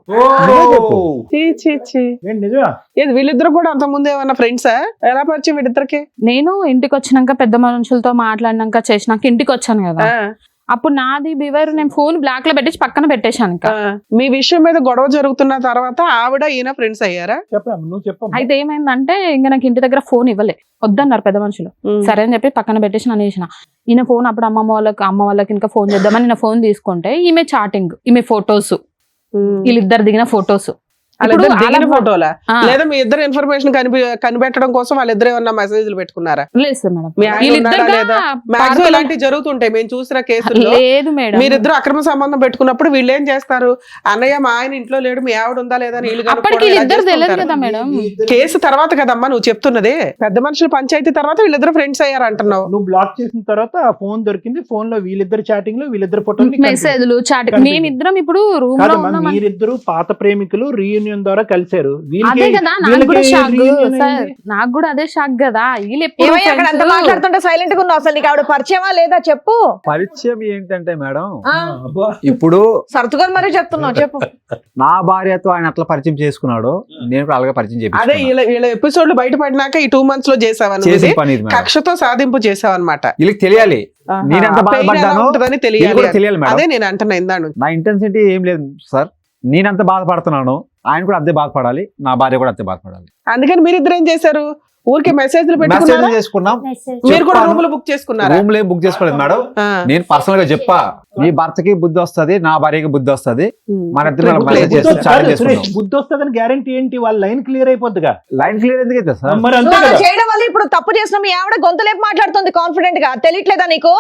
చెప్పు. చీ చీ చీ. ఏంటి నిజమా? ఏది వీళ్ళిద్దరు కూడా అంత ముందు ఏమన్నా ఫ్రెండ్సా? ఎలా పరిచయం వీళ్ళిద్దరికి? నేను ఇంటికి వచ్చినాక పెద్ద మనుషులతో మాట్లాడినాక చేసినాక ఇంటికి వచ్చాను కదా, అప్పుడు నాది బివర్ నేను ఫోన్ బ్లాక్ లో పెట్టేసి పక్కన పెట్టేశాను. ఇంకా మీ విషయం మీద గొడవ జరుగుతున్న తర్వాత ఆవిడ ఈయన ఫ్రెండ్స్ అయ్యారా? చెప్పమ్మా, నువ్వు చెప్పమ్మా. అయితే ఏమైందంటే ఇంకా నాకు ఇంటి దగ్గర ఫోన్ ఇవ్వలే, వద్దన్నారు పెద్ద మనుషులు. సరే అని చెప్పి పక్కన పెట్టేసి నన్ను చేసిన ఈయన ఫోన్. అప్పుడు అమ్మ వాళ్ళకి ఇంకా ఫోన్ చేద్దామని నేను ఫోన్ తీసుకుంటే ఈమె చాటింగ్, ఈమె ఫొటోస్, వీళ్ళిద్దరు దిగిన ఫొటోస్. ఫోటోలా లేదా మీ ఇద్దరు ఇన్ఫర్మేషన్ కనిపెట్టడం కోసం వాళ్ళిద్దరు ఏమన్నా మెసేజ్లు పెట్టుకున్నారా? లేదు సార్ మేడం, మీ ఆయన ఉన్నాడా లేదా? మాక్సిమం ఇలాంటివి జరుగుతుంటాయి మేము చూసిన కేసుల్లో. లేదు మేడం, మీరిద్దరు అక్రమ సంబంధం పెట్టుకున్నప్పుడు వీళ్ళు ఏం చేస్తారు? అన్నయ్య మా ఆయన ఇంట్లో లేడు, మీ ఆవిడ ఉందా లేదా అని వీళ్ళు అప్పటికి వీళ్ళిద్దరు తెలియదు కదా మేడం. కేసు తర్వాత కదమ్మా నువ్వు చెప్తున్నది. పెద్ద మనుషులు పంచాయతీ తర్వాత వీళ్ళిద్దరు ఫ్రెండ్స్ అయ్యారు అంటున్నావు. నువ్వు బ్లాక్ చేసిన తర్వాత ఆ ఫోన్ దొరికింది, ఫోన్ లో వీళ్ళిద్దరు చాటింగ్ లో వీళ్ళిద్దరు ఫోటోలు మెసేజ్లు చాటింగ్. మేమిద్దరం ఇప్పుడు రూమ్ లో ఉన్నాం. మీరిద్దరు పాత ప్రేమికులు రీయూనియన్ రీయూనియన్ ద్వారా కలిశారు. అదే కదా నాకు కూడా షాక్ reunion సార్, అయింది. నాకు కూడా అదే షాక్ కదా. వీళ్ళు ఎప్పుడు ఏమయ్య అక్కడ అంత friends? మాట్లాడుతుంటే సైలెంట్ గా ఉన్నావు, అసలు నీకు ఆవిడ పరిచయమా లేదా చెప్పు. పరిచయం ఏంటంటే మేడం, ఆ, అబ్బా. ఇప్పుడు సరతుగా మరీ చెప్తున్నావు చెప్పు. నా భార్యతో ఆయన అట్లా పరిచయం చేసుకున్నాడు, నేను కూడా అలాగే పరిచయం అదే చేపించుకున్నా. వీళ్ళ ఎపిసోడ్లు బయటపడినాక ఈ 2 months లో చేసావన్నది చేసిన పని ఇది మేడం. కక్షతో సాధింపు చేసావన్నమాట. వీళ్ళకి తెలియాలి నేనెంత బాధపడ్డానో, ఉంటుందని వీళ్ళకి తెలియాలి కూడా తెలియాలి మేడం. అదే నేను అంటున్నా ఇందా నుంచి. నా ఇంటెన్సిటీ ఏం లేదు సార్, నేనంత బాధపడుతున్నాను, ఆయన కూడా అంతే బాధపడాలి, నా భార్య కూడా అంతే బాధపడాలి. అందుకని మీరిద్దరు ఏం చేశారు? ఊరికే మెసేజ్లు మెసేజ్ పెట్టుకున్నారా? చేసుకున్నాం, మెసేజ్ మీరు కూడా చెప్పాను. రూములు బుక్ చేసుకున్నారా? రూమ్ లో బుక్ చేసుకోలేదు మేడం. ఆ. నేను పర్సనల్ గా చెప్పా, నీ భర్తకి బుద్ధి వస్తది, నా భార్యకి బుద్ధి వస్తది, మన ఇద్దరు బుక్ మెసేజ్ లేదు. చేస్తాం, బుద్ధి చాట్ వస్తుంది, సురేష్, చేసుకుంటాం. బుద్ధి వస్తుందని గ్యారంటీ ఏంటి? వాళ్ళ లైన్ క్లియర్ అయిపోద్దిగా. లైన్ క్లియర్ ఎందుకు అయితే సార్? మరి అంతే నువ్వు అలా కదా. చేయడం వల్ల ఇప్పుడు తప్పు చేసిన మీ ఆవిడ గొంతులేపు మాట్లాడుతుంది కాన్ఫిడెంట్ గా, తెలియట్లేదా నీకు?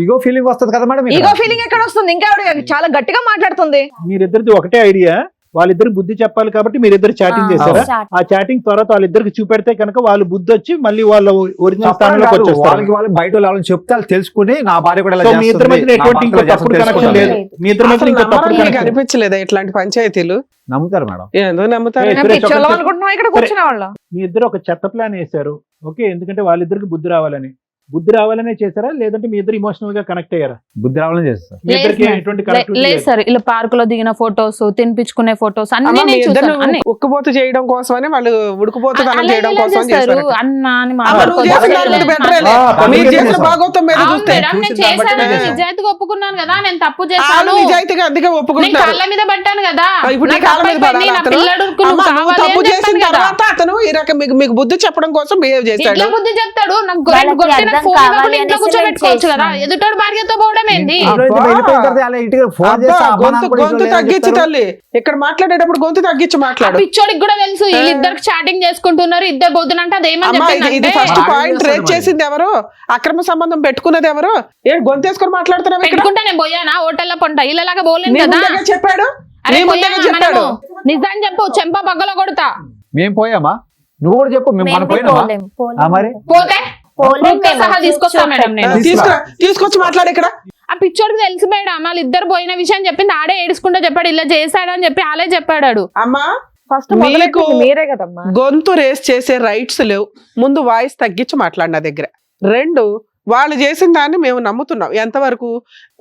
ఇగో ఫీలింగ్ వస్తది కదా మేడం. ఈగో ఫీలింగ్ ఎక్కడ వస్తుంది? ఇంకా ఆవిడ చాలా గట్టిగా మాట్లాడుతుంది. మీరిద్దరిది ఒకటే ఐడియా, వాళ్ళిద్దరు బుద్ధి చెప్పాలి కాబట్టి మీరిద్దరు చాటింగ్ చేశారా? చాట్ ఆ చాటింగ్ తర్వాత వాళ్ళిద్దరికి చూపెడితే కనుక వాళ్ళు బుద్ధి వచ్చి మళ్ళీ వాళ్ళ ఒరిజినల్ స్థానంలోకి కాదు, వచ్చేస్తారు. వాళ్ళకి వాళ్ళు బయట వాళ్ళని చెప్తే వాళ్ళు తెలుసుకుని నా భార్య కూడా ఇలా సో మీ ఇద్దరి చేస్తుంది, మధ్య నా ఎటువంటి భర్త ఇంకో ఇలా తప్పుడు చేస్తుంది కనెక్షన్ లేదు. తెలుసుకుంటారు. మీ ఇద్దరి మధ్య అసలు ఇంకో తప్పుడు నమ్మడానికి కనెక్షన్ అనిపించలేదా ఇట్లాంటి పంచాయతీలు? నమ్ముతారు మేడం. ఎందుకు నమ్ముతారు? ఏ, నేను సురేష్, పిచ్చోళ్ళం ఒకటి- అనుకుంటున్నావు ఇక్కడ కూర్చున్న వాళ్ళ. మీ ఇద్దరు ఒక చెత్త ప్లాన్ వేశారు. ఓకే, ఎందుకంటే వాళ్ళిద్దరికి బుద్ధి రావాలని. బుద్ధి రావాలనే చేశారా, లేదంటే మీ ఇద్దరు ఇమోషనల్ గా కనెక్ట్ అయ్యారా? బుద్ధి రావాలని చేస్తారు. మీ ఇద్దరికి లేదు, ఎటువంటి connectivity లేదు లేదు. సార్, ఇలా పార్క్ లో దిగిన ఫొటోస్, తినిపించుకునే ఫొటోస్ అన్ని అమ్మ, మీ నేను ఇద్దరు చూసాను. అన్ని ఉక్కుపోతు చేయడం కోసమని వాళ్ళు ఉడుకుపోతు అలా చేయడం ఎలా కోసం చేస్తారు? చేశారు. అన్న అని అమ్మ, నువ్వు చేసిన దానికంటే better లే. మీరు చేసిన భాగవతం మీద అవును చూస్తే మేడం, నేను చూసిన దాన్ని బట్టి చేశాను, చేశాను. నిజాయితీగా ఒప్పుకున్నాను కదా, నేను తప్పు వాళ్ళు చేశాను, నిజాయితీగా అందుకే నేను ఒప్పుకుంటున్నారు. కాళ్ళ మీద పట్టాను కదా, ఇప్పుడు నీ నాకు కాళ్ళ మీద తప్పు అయిపోయింది, పడాలా నా అతను? పిల్లడుకు అమ్మ, నువ్వు నువ్వు కావాలి తప్పు అని చేసిన చెప్పాను కదా. తర్వాత అతను ఈ రకం మీకు బుద్ధి చెప్పడం కోసం బిహేవ్ చేశాడు. ఇట్లా బుద్ధి చెప్తాడు, నాకు వాళ్ళకి కొట్టి నాకు అర్థం ఫోన్ కావాలి ఇవ్వకుండా ఇంట్లో అనేసి కూర్చోబెట్టుకోవచ్చు కదా, చేస్తున్నాను. ఎదుటోడు భార్యతో పోవడం ఏంది? ఇంట్లో నుంచి వెళ్ళిపోయిన తర్వాత అలా ఇంటికి ఫోన్ అబ్బా, చేస్తే అమ్మ నాన్న కూడా గొంతు ఇంట్లో లేరని తగ్గించి చెప్తారు. తల్లి, ఇక్కడ మాట్లాడేటప్పుడు గొంతు తగ్గించి ఆ మాట్లాడు. పిచ్చోడికి కూడా తెలుసు వీళ్ళిద్దరికి చాటింగ్ చేసుకుంటున్నారు, ఇద్దరు బొద్దునంటే అదేమని అమ్మా, ఇది చెప్పిందంటే ఫస్ట్ మరి పాయింట్ ఏం రేట్ చేస్తారు చేసింది ఎవరు? అక్రమ సంబంధం పెట్టుకున్నది ఎవరు? ఏ గొంతేసుకొని మాట్లాడుతున్నావు ఇక్కడ? పెట్టుకుంటే నేను పోయానా హోటల్లో పొంట ఇళ్ళలాగా పోలేను నీ కదా. ముందుగా చెప్పాడు, అరే నీ ముందుగా పోయామా చెప్పాడు. మనము? నిజం చెప్పు, చెంప పగ్గలో కొడతా. మేము పోయామా? నువ్వు కూడా చెప్పు, మేము మనం పోయినామా? మరి? పోతే proof తో సహా తీసుకొస్తా మేడం నేను. తీసుకొచ్చి మాట్లాడు ఇక్కడ. ఆ పిచ్చోడికి తెలిసి మేడం వాళ్ళు ఇద్దరు పోయిన విషయం చెప్పింది, ఆడే ఏడుచుకుంటూ చెప్పాడు, ఇలా చేశాడు అని చెప్పి ఆలే చెప్పాడు. అమ్మా, ఫస్ట్ మీకు మీరే కదమ్మా. గొంతు రేస్ చేసే రైట్స్ లేవు. ముందు వాయిస్ తగ్గించి మాట్లాడిన దగ్గర. 2, వాళ్ళు చేసిన దాన్ని మేము నమ్ముతున్నాం. ఎంతవరకు?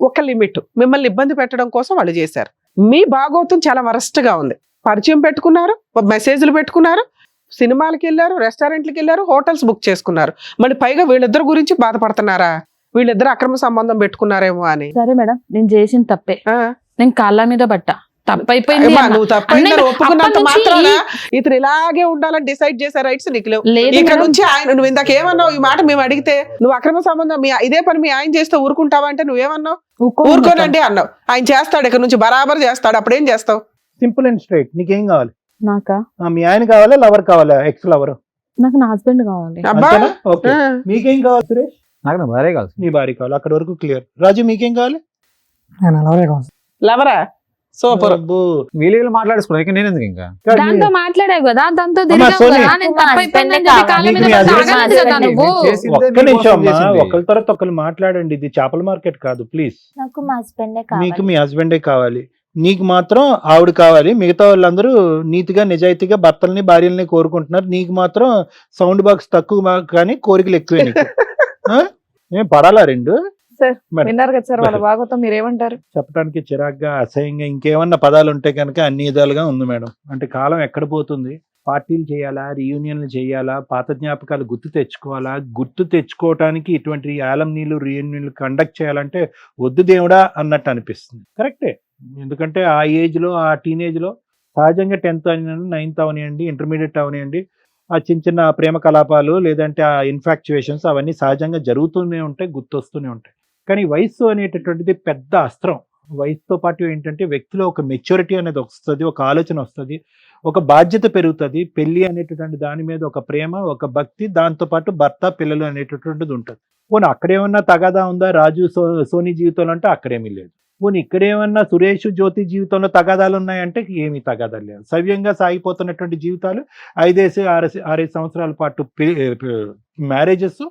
ఒక లిమిట్. మిమ్మల్ని ఇబ్బంది పెట్టడం కోసం వాళ్ళు చేశారు. మీ భాగోతం చాలా వరస్ట్ గా ఉంది. పరిచయం పెట్టుకున్నారు, మెసేజ్లు పెట్టుకున్నారు, సినిమాలకి వెళ్ళారు, రెస్టారెంట్లకి వెళ్ళారు, హోటల్స్ బుక్ చేసుకున్నారు. మళ్ళీ పైగా వీళ్ళిద్దరు గురించి బాధపడుతున్నారా? వీళ్ళిద్దరు అక్రమ సంబంధం పెట్టుకున్నారేమో అని. సరే మేడం, నేను చేసిన తప్పే, ఆ, నేను కాళ్ళ మీద పట్ట తప్పైపోయింది అమ్మా, అన్న. నువ్వు తప్పైందని అన్నయ్య, ఒప్పుకున్నంత అప్పటి నుంచి మాత్రాన ఇతను ఇలాగే ఉండాలని డిసైడ్ చేసే రైట్స్ నీకు లేవు. లేదు ఇక్కడ మేడం. నుంచి ఆయన, నువ్వు ఇందాక ఏమన్నావు? ఈ మాట మేము అడిగితే నువ్వు అక్రమ సంబంధం ఇదే పని మీ ఆయన చేస్తే ఊరుకుంటావా అంటే నువ్వేమన్నావు? ఊరుకోనండి అన్నావు. ఆయన చేస్తాడు, ఇక్కడ నుంచి బరాబర్ చేస్తాడు. అప్పుడేం చేస్తావు? Simple and straight. నీకేం కావాలి? నాకా? మీ ఆయన కావాలా, లవర్ కావాలా, ఎక్స్ లవర్? నాకు నా హస్బెండ్ కావాలి. అబ్బా, ఓకే. ఆ. మీకేం కావాలి సురేష్? నాకు నా భార్య కాదు. నీ భార్య కావాలి, అక్కడ వరకు క్లియర్. రాజు మీకేం కావాలి? లవరా? సూపర్. అబ్బో. వీళ్ళు మాట్లాడుకున్నాను, ఇక నేను ఎందుకు ఇంకా దాంతో మాట్లాడావు కదా, దాంతో అమ్మా, తిరిగావు సోని. కదా, నేను మా తప్పైపోయిందని husband చెప్పి కాళ్ళ మీద కావాలి. పడ్డ మీకు మీ ఆగలేదు కదా husband నువ్వు. చేసిందే ఒక్క మీకోసం నిమిషం అమ్మా, చేసింది. ఒకరి తర్వాత ఒకరు మాట్లాడండి. ఇది చేపల మార్కెట్ కాదు, ప్లీజ్. నాకు మా హస్బెండే మీకు కావాలి. మీ హస్బెండే కావాలి, నీకు మాత్రం ఆవిడ కావాలి. మిగతా వాళ్ళందరూ నీతిగా నిజాయితీగా భర్తల్ని భార్యల్ని కోరుకుంటున్నారు. నీకు మాత్రం సౌండ్ బాక్స్ తక్కువ కానీ కోరికలు ఎక్కువే నీకు. ఏం పడాలా 2? సార్ మరి. విన్నారు కదా సార్ వాళ్ళ భాగవతం, మీరేమంటారు? చెప్పడానికి చిరాగ్గా, అసహ్యంగా, ఇంకేమన్నా పదాలు ఉంటే కనుక అన్ని విధాలుగా ఉంది మేడం. అంటే కాలం ఎక్కడ పోతుంది? పార్టీలు చేయాలా, రీయూనియన్లు చేయాలా, పాత జ్ఞాపకాలు గుర్తు తెచ్చుకోవాలా? గుర్తు తెచ్చుకోవటానికి ఇటువంటి యాలంనీలు రీయూనియన్లు కండక్ట్ చేయాలంటే వద్దు దేవుడా అన్నట్టు అనిపిస్తుంది. కరెక్టే. ఎందుకంటే ఆ ఏజ్లో, ఆ టీనేజ్లో సహజంగా 10th అవనివ్వండి, 9th అవనివ్వండి, ఇంటర్మీడియట్ అవనివ్వండి, ఆ చిన్న చిన్న ప్రేమ కలాపాలు లేదంటే ఆ ఇన్ఫాక్చువేషన్స్ అవన్నీ సహజంగా జరుగుతూనే ఉంటాయి, గుర్తొస్తూనే ఉంటాయి. కానీ వయస్సు అనేటటువంటిది పెద్ద అస్త్రం. వయసుతో పాటు ఏంటంటే వ్యక్తిలో ఒక మెచ్యూరిటీ అనేది వస్తుంది, ఒక ఆలోచన వస్తుంది, ఒక బాధ్యత పెరుగుతుంది. పెళ్లి అనేటటువంటి దాని మీద ఒక ప్రేమ, ఒక భక్తి, దాంతోపాటు భర్త, పిల్లలు అనేటటువంటిది ఉంటుంది. పోనీ అక్కడేమన్నా తగాదా ఉందా రాజు సోనీ జీవితంలో అంటే అక్కడేమీ లేదు. పోనీ ఇక్కడేమన్నా సురేష్ జ్యోతి జీవితంలో తగాదాలు ఉన్నాయంటే ఏమీ తగాదాలు లేవు. సవ్యంగా సాగిపోతున్నటువంటి జీవితాలు 5-6 సంవత్సరాల పాటు మ్యారేజెస్,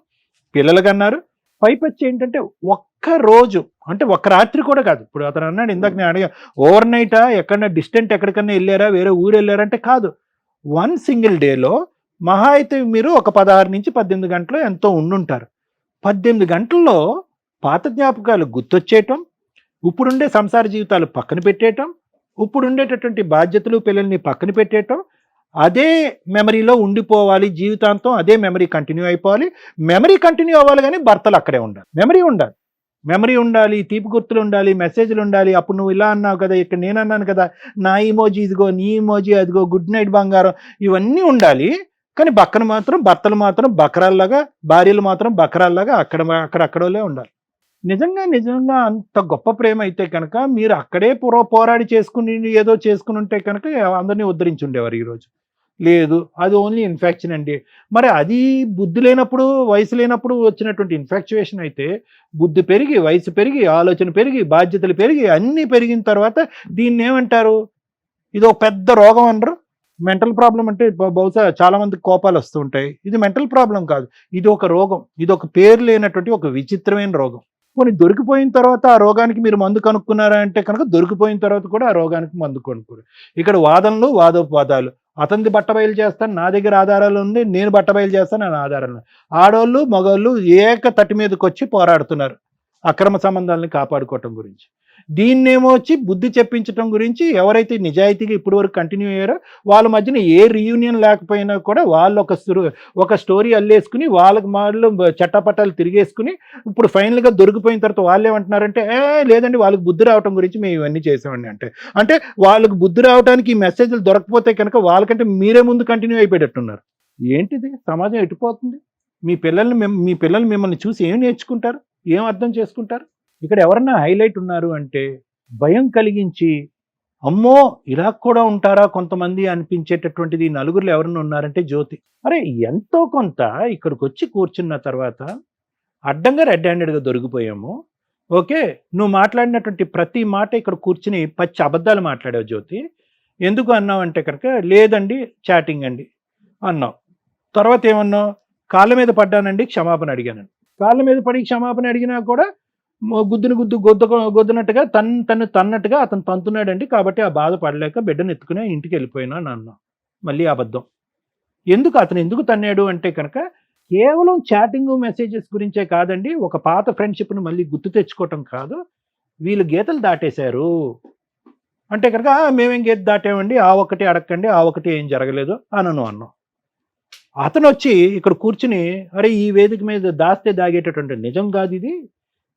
పిల్లలు కన్నారు. పైపచ్చి ఏంటంటే ఒక్క రోజు అంటే ఒక్క రాత్రి కూడా కాదు. ఇప్పుడు అతను అన్నాడు ఇందాక నేను అడిగా, ఓవర్ నైటా, ఎక్కడన్నా డిస్టెంట్ ఎక్కడికన్నా వెళ్ళారా, వేరే ఊరు వెళ్ళారంటే కాదు. వన్ సింగిల్ డేలో మహా అయితే మీరు ఒక 16 నుంచి 18 గంటలు ఎంతో ఉండుంటారు. 18 గంటల్లో పాత జ్ఞాపకాలు గుర్తొచ్చేయటం, ఇప్పుడుండే సంసార జీవితాలు పక్కన పెట్టేయటం, ఇప్పుడుండేటటువంటి బాధ్యతలు పిల్లల్ని పక్కన పెట్టేయటం, అదే మెమరీలో ఉండిపోవాలి జీవితాంతం, అదే మెమరీ కంటిన్యూ అయిపోవాలి. మెమరీ కంటిన్యూ అవ్వాలి కానీ భర్తలు అక్కడే ఉండాలి. మెమరీ ఉండాలి, తీపి గుర్తులు ఉండాలి, మెసేజ్లు ఉండాలి. అప్పుడు నువ్వు ఇలా అన్నావు కదా, ఇక్కడ నేను అన్నాను కదా, నా ఇమోజీ ఇదిగో, నీ ఇమోజీ అదిగో, గుడ్ నైట్ బంగారం, ఇవన్నీ ఉండాలి. కానీ పక్కన మాత్రం భర్తలు మాత్రం బకరాల్లాగా, భార్యలు మాత్రం బకరాల్లాగా అక్కడోలే ఉండాలి. నిజంగా అంత గొప్ప ప్రేమ అయితే కనుక మీరు అక్కడే పోరాడి చేసుకుని ఏదో చేసుకుని ఉంటే కనుక అందరినీ ఉద్ధరించి ఉండేవారు. ఈరోజు లేదు, అది ఓన్లీ ఇన్ఫెక్షన్ అండి. మరి అది బుద్ధి లేనప్పుడు, వయసు లేనప్పుడు వచ్చినటువంటి ఇన్ఫెక్చువేషన్ అయితే, బుద్ధి పెరిగి, వయసు పెరిగి, ఆలోచన పెరిగి, బాధ్యతలు పెరిగి, అన్నీ పెరిగిన తర్వాత దీన్ని ఏమంటారు? ఇది ఒక పెద్ద రోగం అనరు. మెంటల్ ప్రాబ్లం అంటే బహుశా చాలా మందికి కోపాలు వస్తూ ఉంటాయి. ఇది మెంటల్ ప్రాబ్లం కాదు, ఇది ఒక రోగం. ఇది ఒక పేరు లేనటువంటి ఒక విచిత్రమైన రోగం. కొన్ని దొరికిపోయిన తర్వాత ఆ రోగానికి మీరు మందు కనుక్కున్నారా అంటే కనుక దొరికిపోయిన తర్వాత కూడా ఆ రోగానికి మందు కొనుక్కోరు. ఇక్కడ వాదనలు, వాదోపవాదాలు. అతనిది బట్టబయలు చేస్తాను, నా దగ్గర ఆధారాలు ఉంది, నేను బట్టబయలు చేస్తాను, నా ఆధారాలు. ఆడోళ్ళు మగవాళ్ళు ఏక తట్టి మీదకి వచ్చి పోరాడుతున్నారు అక్రమ సంబంధాలను కాపాడుకోవటం గురించి. దీన్నేమో వచ్చి బుద్ధి చెప్పించడం గురించి ఎవరైతే నిజాయితీగా ఇప్పటి వరకు కంటిన్యూ అయ్యారో వాళ్ళ మధ్యన ఏ రీయూనియన్ లేకపోయినా కూడా వాళ్ళు ఒక స్టోరీ అల్లేసుకుని వాళ్ళకి వాళ్ళు చట్టపట్టాలు తిరిగేసుకుని ఇప్పుడు ఫైనల్గా దొరికిపోయిన తర్వాత వాళ్ళు ఏమంటున్నారంటే, లేదండి వాళ్ళకి బుద్ధి రావటం గురించి మేము ఇవన్నీ చేసామండి. అంటే వాళ్ళకి బుద్ధి రావడానికి ఈ మెసేజ్లు దొరకపోతే కనుక వాళ్ళకంటే మీరే ముందు కంటిన్యూ అయిపోయేటట్టున్నారు. ఏంటిది? సమాజం ఎటుపోతుంది? మీ పిల్లలు మిమ్మల్ని చూసి ఏం నేర్చుకుంటారు, ఏం అర్థం చేసుకుంటారు? ఇక్కడ ఎవరన్నా హైలైట్ ఉన్నారు అంటే భయం కలిగించి, అమ్మో ఇలా కూడా ఉంటారా కొంతమంది అనిపించేటటువంటిది నలుగురులో ఎవరన్నా ఉన్నారంటే జ్యోతి. అరే ఎంతో కొంత ఇక్కడికి వచ్చి కూర్చున్న తర్వాత అడ్డంగా రెడ్ హ్యాండెడ్గా దొరికిపోయాము. ఓకే, నువ్వు మాట్లాడినటువంటి ప్రతి మాట ఇక్కడ కూర్చుని పచ్చి అబద్ధాలు మాట్లాడావు జ్యోతి. ఎందుకు అన్నావు అంటే కనుక, లేదండి చాటింగ్ అండి అన్నావు. తర్వాత ఏమన్నావు? కాళ్ళ మీద పడ్డానండి, క్షమాపణ అడిగానండి. కాళ్ళ మీద పడి క్షమాపణ అడిగినా కూడా గొద్దునట్టుగా తన్నట్టుగా అతను తంతున్నాడండి, కాబట్టి ఆ బాధ పడలేక బిడ్డను ఎత్తుకుని ఇంటికి వెళ్ళిపోయినా అన్నా. మళ్ళీ అబద్ధం. అతను ఎందుకు తన్నాడు అంటే కనుక కేవలం చాటింగ్ మెసేజెస్ గురించే కాదండి, ఒక పాత ఫ్రెండ్షిప్ను మళ్ళీ గుర్తు తెచ్చుకోవటం కాదు, వీళ్ళు గీతలు దాటేశారు అంటే కనుక మేమేం గీత దాటామండి, ఆ ఒకటి అడగండి, ఆ ఒకటి ఏం జరగలేదు అన్నాం. అతను వచ్చి ఇక్కడ కూర్చుని, అరే ఈ వేదిక మీద దాస్తే దాగేటటువంటి నిజం కాదు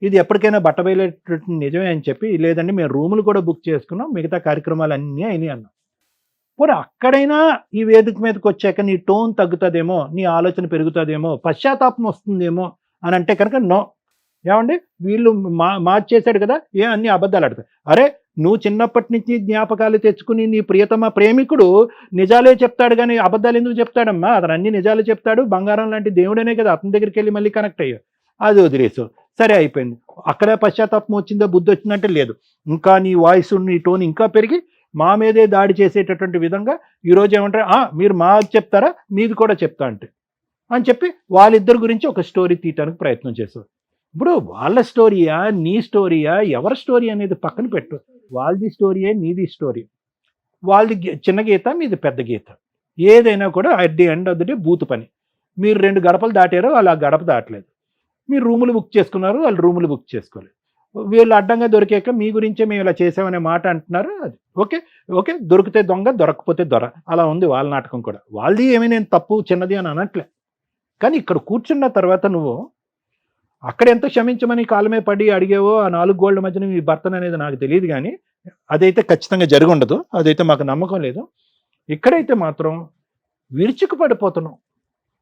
ఇది ఎప్పటికైనా బట్టబయలేటటువంటి నిజమే అని చెప్పి, లేదండి మేము రూములు కూడా బుక్ చేసుకున్నాం, మిగతా కార్యక్రమాలు అన్నీ అయినాయి అన్నాం. పోనీ అక్కడైనా ఈ వేదిక మీదకి వచ్చాక నీ టోన్ తగ్గుతుందేమో, నీ ఆలోచన పెరుగుతుందేమో, పశ్చాత్తాపం వస్తుందేమో అని అంటే కనుక నో. ఏమండి వీళ్ళు మార్చేశాడు కదా, అన్ని అబద్ధాలు ఆడతారు. అరే నువ్వు చిన్నప్పటి నుంచి జ్ఞాపకాలు తెచ్చుకుని నీ ప్రియతమ ప్రేమికుడు నిజాలే చెప్తాడు కానీ అబద్ధాలు ఎందుకు చెప్తాడమ్మా? అతను అన్ని నిజాలు చెప్తాడు, బంగారం లాంటి దేవుడనే కదా, అతని దగ్గరికి వెళ్ళి మళ్ళీ కనెక్ట్ అయ్యావు, అది వదిలేసు, సరే అయిపోయింది. అక్కడే పశ్చాత్తాపం వచ్చిందో, బుద్ధి వచ్చిందంటే లేదు. ఇంకా నీ వాయిస్, నీ టోన్ ఇంకా పెరిగి మా మీదే దాడి చేసేటటువంటి విధంగా ఈరోజు ఏమంటారు, మీరు మాది చెప్తారా, మీది కూడా చెప్తా అని చెప్పి వాళ్ళిద్దరి గురించి ఒక స్టోరీ తీయటానికి ప్రయత్నం చేశారు. ఇప్పుడు వాళ్ళ స్టోరీయా, నీ స్టోరీయా, ఎవరి స్టోరీ అనేది పక్కన పెట్టు. వాళ్ళది స్టోరీయే, నీది స్టోరీ. వాళ్ళది చిన్న గీత, మీది పెద్ద గీత. ఏదైనా కూడా at the end of the day బూతు పని. మీరు 2 గడపలు దాటారు, వాళ్ళు ఆ గడప దాటలేదు. మీరు రూములు బుక్ చేసుకున్నారు, వాళ్ళు రూములు బుక్ చేసుకోలేదు. వీళ్ళు అడ్డంగా దొరికాక మీ గురించే మేము ఇలా చేసామనే మాట అంటున్నారు. అది ఓకే, దొరికితే దొంగ, దొరకకపోతే దొర, అలా ఉంది వాళ్ళ నాటకం కూడా. వాళ్ళది ఏమీ నేను తప్పు చిన్నది అని అనట్లే. కానీ ఇక్కడ కూర్చున్న తర్వాత నువ్వు అక్కడ ఎంత క్షమించమని కాలమే పడి అడిగేవో ఆ 4 గోళ్ల మధ్యన మీ భర్తను అనేది నాకు తెలియదు, కానీ అదైతే ఖచ్చితంగా జరిగి ఉండదు, అదైతే మాకు నమ్మకం లేదు. ఇక్కడైతే మాత్రం విరుచుకు పడిపోతున్నావు.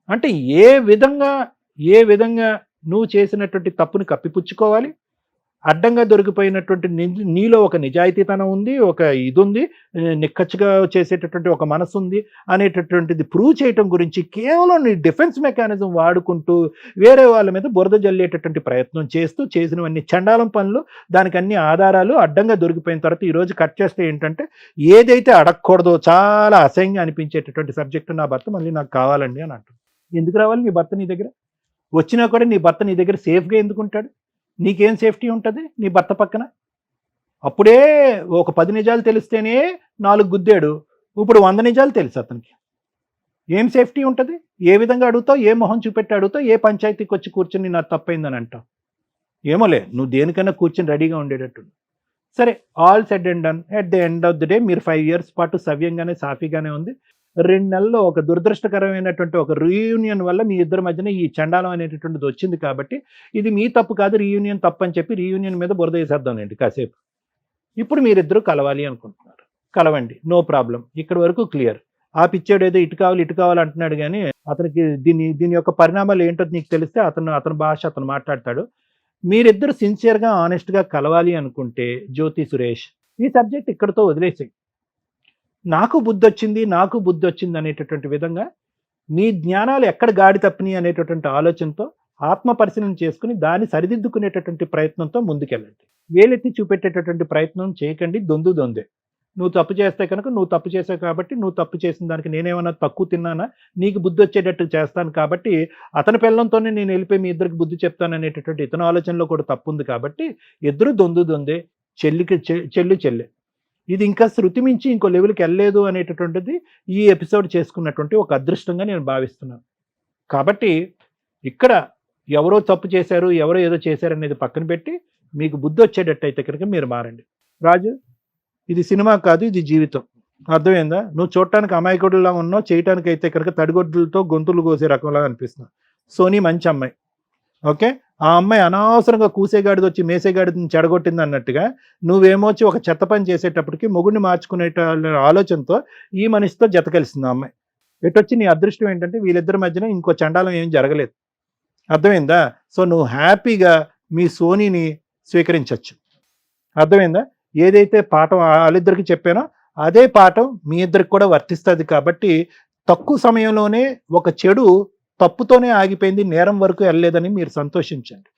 అంటే ఏ విధంగా నువ్వు చేసినటువంటి తప్పుని కప్పిపుచ్చుకోవాలి, అడ్డంగా దొరికిపోయినటువంటి నీలో ఒక నిజాయితీతనం ఉంది, ఒక ఇది ఉంది, నిక్కచ్చిగా చేసేటటువంటి ఒక మనసు ఉంది అనేటటువంటిది ప్రూవ్ చేయటం గురించి కేవలం నీ డిఫెన్స్ మెకానిజం వాడుకుంటూ వేరే వాళ్ళ మీద బురద జల్లేటటువంటి ప్రయత్నం చేస్తూ చేసినవన్నీ చండాలం పనులు, దానికి అన్ని ఆధారాలు అడ్డంగా దొరికిపోయిన తర్వాత ఈరోజు కట్ చేస్తే ఏంటంటే, ఏదైతే అడగకూడదో చాలా అసహ్యంగా అనిపించేటటువంటి సబ్జెక్టు నా భర్త మళ్ళీ నాకు కావాలండి అని అంటుంది. ఎందుకు రావాలి నీ భర్త నీ దగ్గర? వచ్చినా కూడా నీ భర్త నీ దగ్గర సేఫ్గా ఎందుకుంటాడు? నీకేం సేఫ్టీ ఉంటుంది నీ భర్త పక్కన? అప్పుడే ఒక 10 నిజాలు తెలిస్తేనే 4 గుద్దాడు, ఇప్పుడు 100 నిజాలు తెలుసు అతనికి. ఏం సేఫ్టీ ఉంటుంది? ఏ విధంగా అడుగుతావు? ఏ మొహం చూపెట్టి అడుగుతావు? ఏ పంచాయతీకి వచ్చి కూర్చొని నాకు తప్పైందని అంటావు? ఏమోలే, నువ్వు దేనికైనా కూర్చొని రెడీగా ఉండేటట్టు. సరే, all said and done. At the end of the day మీరు 5 years పాటు సవ్యంగానే సాఫీగానే ఉంది. 2 నెలల్లో ఒక దురదృష్టకరమైనటువంటి ఒక రీయూనియన్ వల్ల మీ ఇద్దరి మధ్యన ఈ చండాలం అనేటటువంటిది వచ్చింది కాబట్టి ఇది మీ తప్పు కాదు, రీయూనియన్ తప్పు అని చెప్పి రీయూనియన్ మీద బురద వేసేద్దామండి కాసేపు. ఇప్పుడు మీరిద్దరూ కలవాలి అనుకుంటున్నారు, కలవండి, నో ప్రాబ్లం. ఇక్కడి వరకు క్లియర్. ఆ పిచ్చాడు ఏదో ఇటు కావాలి అంటున్నాడు, కానీ అతనికి దీని యొక్క పరిణామాలు ఏంటో నీకు తెలిస్తే అతని భాష అతను మాట్లాడతాడు. మీరిద్దరు సిన్సియర్గా ఆనెస్ట్గా కలవాలి అనుకుంటే జ్యోతి సురేష్ ఈ సబ్జెక్ట్ ఇక్కడితో వదిలేసాయి. నాకు బుద్ధి వచ్చింది అనేటటువంటి విధంగా మీ జ్ఞానాలు ఎక్కడ గాడి తప్పినాయి అనేటటువంటి ఆలోచనతో ఆత్మ పరిశీలన చేసుకుని దాన్ని సరిదిద్దుకునేటటువంటి ప్రయత్నంతో ముందుకెళ్ళండి. వేలెత్తి చూపెట్టేటటువంటి ప్రయత్నం చేయకండి. దొందే. నువ్వు తప్పు చేస్తే కనుక నువ్వు తప్పు చేసావు కాబట్టి, నువ్వు తప్పు చేసిన దానికి నేనేమన్నా తక్కువ తిన్నానా, నీకు బుద్ధి వచ్చేటట్టు చేస్తాను కాబట్టి అతని పిల్లలతోనే నేను వెళ్ళిపోయి మీ ఇద్దరికి బుద్ధి చెప్తాను అనేటటువంటి ఇతని ఆలోచనలో కూడా తప్పు ఉంది కాబట్టి ఇద్దరు దొందే, చెల్లె. ఇది ఇంకా శృతి మించి ఇంకో లెవెల్కి వెళ్ళలేదు అనేటటువంటిది ఈ ఎపిసోడ్ చేసుకున్నటువంటి ఒక అదృష్టంగా నేను భావిస్తున్నాను. కాబట్టి ఇక్కడ ఎవరో తప్పు చేశారు, ఎవరో ఏదో చేశారు అనేది పక్కన పెట్టి మీకు బుద్ధి వచ్చేటట్టు అయితే కనుక మీరు మారండి. రాజు, ఇది సినిమా కాదు, ఇది జీవితం. అర్థమైందా? నువ్వు చూడటానికి అమాయకుడిలా ఉన్నావు, చేయటానికి అయితే కనుక తడిగొడ్లతో గొంతులు కోసే రకంలా అనిపిస్తున్నావు. సోనీ మంచి అమ్మాయి, ఓకే. ఆ అమ్మాయి అనవసరంగా కూసేగాడిది వచ్చి మేసేగాడిని చెడగొట్టింది అన్నట్టుగా నువ్వేమొచ్చి ఒక చెత్త పని చేసేటప్పటికి మొగుడిని మార్చుకునే ఆలోచనతో ఈ మనిషితో జత కలిసింది ఆ అమ్మాయి. ఎటొచ్చి నీ అదృష్టం ఏంటంటే వీళ్ళిద్దరి మధ్యన ఇంకో చండాలం ఏం జరగలేదు. అర్థమైందా? సో నువ్వు హ్యాపీగా మీ సోనీని స్వీకరించవచ్చు. అర్థమైందా? ఏదైతే పాఠం వాళ్ళిద్దరికి చెప్పానో అదే పాఠం మీ ఇద్దరికి కూడా వర్తిస్తుంది. కాబట్టి తక్కువ సమయంలోనే ఒక చెడు తప్పుతోనే ఆగిపోయింది, నేరం వరకు వెళ్ళలేదని మీరు సంతోషించండి.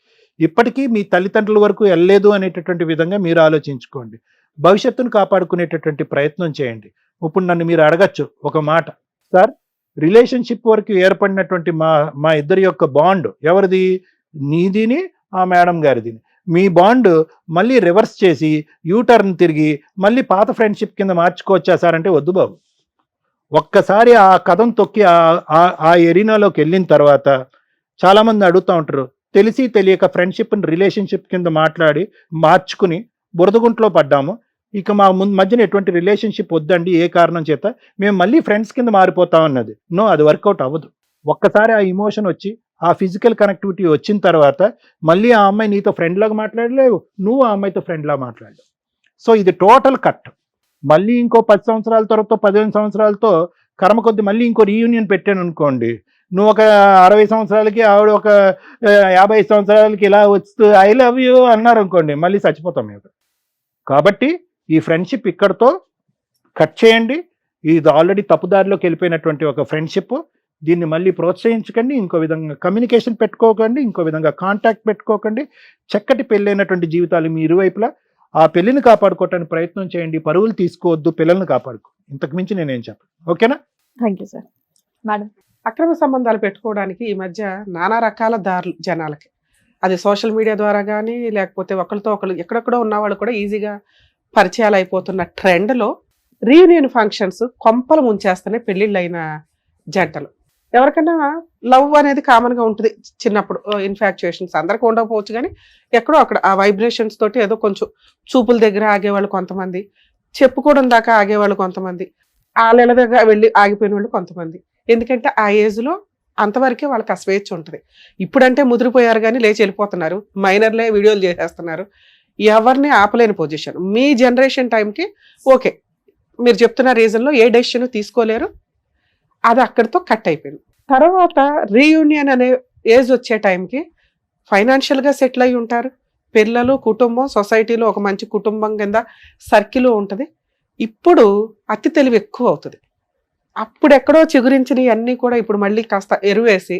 ఇప్పటికీ మీ తల్లిదండ్రుల వరకు వెళ్ళలేదు అనేటటువంటి విధంగా మీరు ఆలోచించుకోండి. భవిష్యత్తును కాపాడుకునేటటువంటి ప్రయత్నం చేయండి. ఇప్పుడు నన్ను మీరు అడగచ్చు ఒక మాట, సార్ రిలేషన్షిప్ వరకు ఏర్పడినటువంటి మా ఇద్దరి యొక్క బాండ్ ఎవరిది? నీదిని ఆ మేడం గారిది. మీ బాండ్ మళ్ళీ రివర్స్ చేసి యూటర్న్ తిరిగి మళ్ళీ పాత ఫ్రెండ్షిప్ కింద మార్చుకోవచ్చా సార్ అంటే వద్దు బాబు. ఒక్కసారి ఆ కథం తొక్కి ఆ ఎరీనాలోకి వెళ్ళిన తర్వాత చాలామంది అడుగుతూ ఉంటారు, తెలిసి తెలియక ఫ్రెండ్షిప్ని రిలేషన్షిప్ కింద మార్చుకుని బురదగుంట్లో పడ్డాము, ఇక మా మధ్యన ఎటువంటి రిలేషన్షిప్ వద్దండి ఏ కారణం చేత, మేము మళ్ళీ ఫ్రెండ్స్ కింద మారిపోతాం అన్నది. నో, అది వర్కౌట్ అవ్వదు. ఒక్కసారి ఆ ఇమోషన్ వచ్చి ఆ ఫిజికల్ కనెక్టివిటీ వచ్చిన తర్వాత మళ్ళీ ఆ అమ్మాయి నీతో ఫ్రెండ్ లాగా మాట్లాడలేవు, నువ్వు ఆ అమ్మాయితో ఫ్రెండ్ లాగా మాట్లాడలేవు. సో ఇది టోటల్ కట్. మళ్ళీ ఇంకో 10 సంవత్సరాల తర్వాత 15 సంవత్సరాలతో కర్మ కొద్ది మళ్ళీ ఇంకో రీయూనియన్ పెట్టాను అనుకోండి, నువ్వు ఒక 60 సంవత్సరాలకి ఆవిడ ఒక 50 సంవత్సరాలకి ఇలా వస్తూ ఐ లవ్ యూ అన్నారు అనుకోండి, మళ్ళీ చచ్చిపోతాం మేము. కాబట్టి ఈ ఫ్రెండ్షిప్ ఇక్కడతో కట్ చేయండి. ఇది ఆల్రెడీ తప్పుదారిలోకి వెళ్ళిపోయినటువంటి ఒక ఫ్రెండ్షిప్. దీన్ని మళ్ళీ ప్రోత్సహించకండి, ఇంకో విధంగా కమ్యూనికేషన్ పెట్టుకోకండి, ఇంకో విధంగా కాంటాక్ట్ పెట్టుకోకండి. చక్కటి పెళ్ళైనటువంటి జీవితాలు మీ ఇరువైపులా. ఆ పెళ్ళిని కాపాడుకోవటానికి ప్రయత్నం చేయండి, పరువులు తీసుకోవద్దు, పిల్లల్ని కాపాడుకో. ఇంతకు మించి నేనేం చెప్పను. ఓకేనా? Thank you sir. మేడం, అక్రమ సంబంధాలు పెట్టుకోవడానికి ఈ మధ్య నానా రకాల దారులు జనాలకి, అది సోషల్ మీడియా ద్వారా కానీ లేకపోతే ఒకరితో ఒకరు ఎక్కడెక్కడో ఉన్నవాళ్ళు కూడా ఈజీగా పరిచయాలు అయిపోతున్న ట్రెండ్లో రీయూనియన్ ఫంక్షన్స్ కొంపలు ముంచేస్తున్నాయి పెళ్ళిళ్ళు అయిన జంటలు. ఎవరికైనా లవ్ అనేది కామన్గా ఉంటుంది చిన్నప్పుడు, ఇన్ఫాక్చుయేషన్స్ అందరికీ ఉండకపోవచ్చు, కానీ ఎక్కడో అక్కడ ఆ వైబ్రేషన్స్ తోటి ఏదో కొంచెం చూపుల దగ్గర ఆగేవాళ్ళు కొంతమంది, చెప్పుకోవడం దాకా ఆగేవాళ్ళు కొంతమంది, వాళ్ళ దగ్గర వెళ్ళి ఆగిపోయిన వాళ్ళు కొంతమంది. ఎందుకంటే ఆ ఏజ్లో అంతవరకే వాళ్ళకి ఆ స్వేచ్ఛ ఉంటుంది. ఇప్పుడంటే ముదిరిపోయారు కానీ లేచి వెళ్ళిపోతున్నారు, మైనర్లే వీడియోలు చేసేస్తున్నారు, ఎవరిని ఆపలేని పొజిషన్. మీ జనరేషన్ టైంకి ఓకే, మీరు చెప్తున్న రీజన్లో ఏ డెసిషన్ తీసుకోలేరు, అది అక్కడితో కట్ అయిపోయింది. తర్వాత రీయూనియన్ అనే ఏజ్ వచ్చే టైంకి ఫైనాన్షియల్గా సెటిల్ అయి ఉంటారు, పిల్లలు, కుటుంబం, సొసైటీలో ఒక మంచి కుటుంబం కింద సర్కిల్ ఉంటుంది. ఇప్పుడు అతి తెలివి ఎక్కువ అవుతుంది. అప్పుడు ఎక్కడో చిగురించినవి అన్నీ కూడా ఇప్పుడు మళ్ళీ కాస్త ఎరువేసి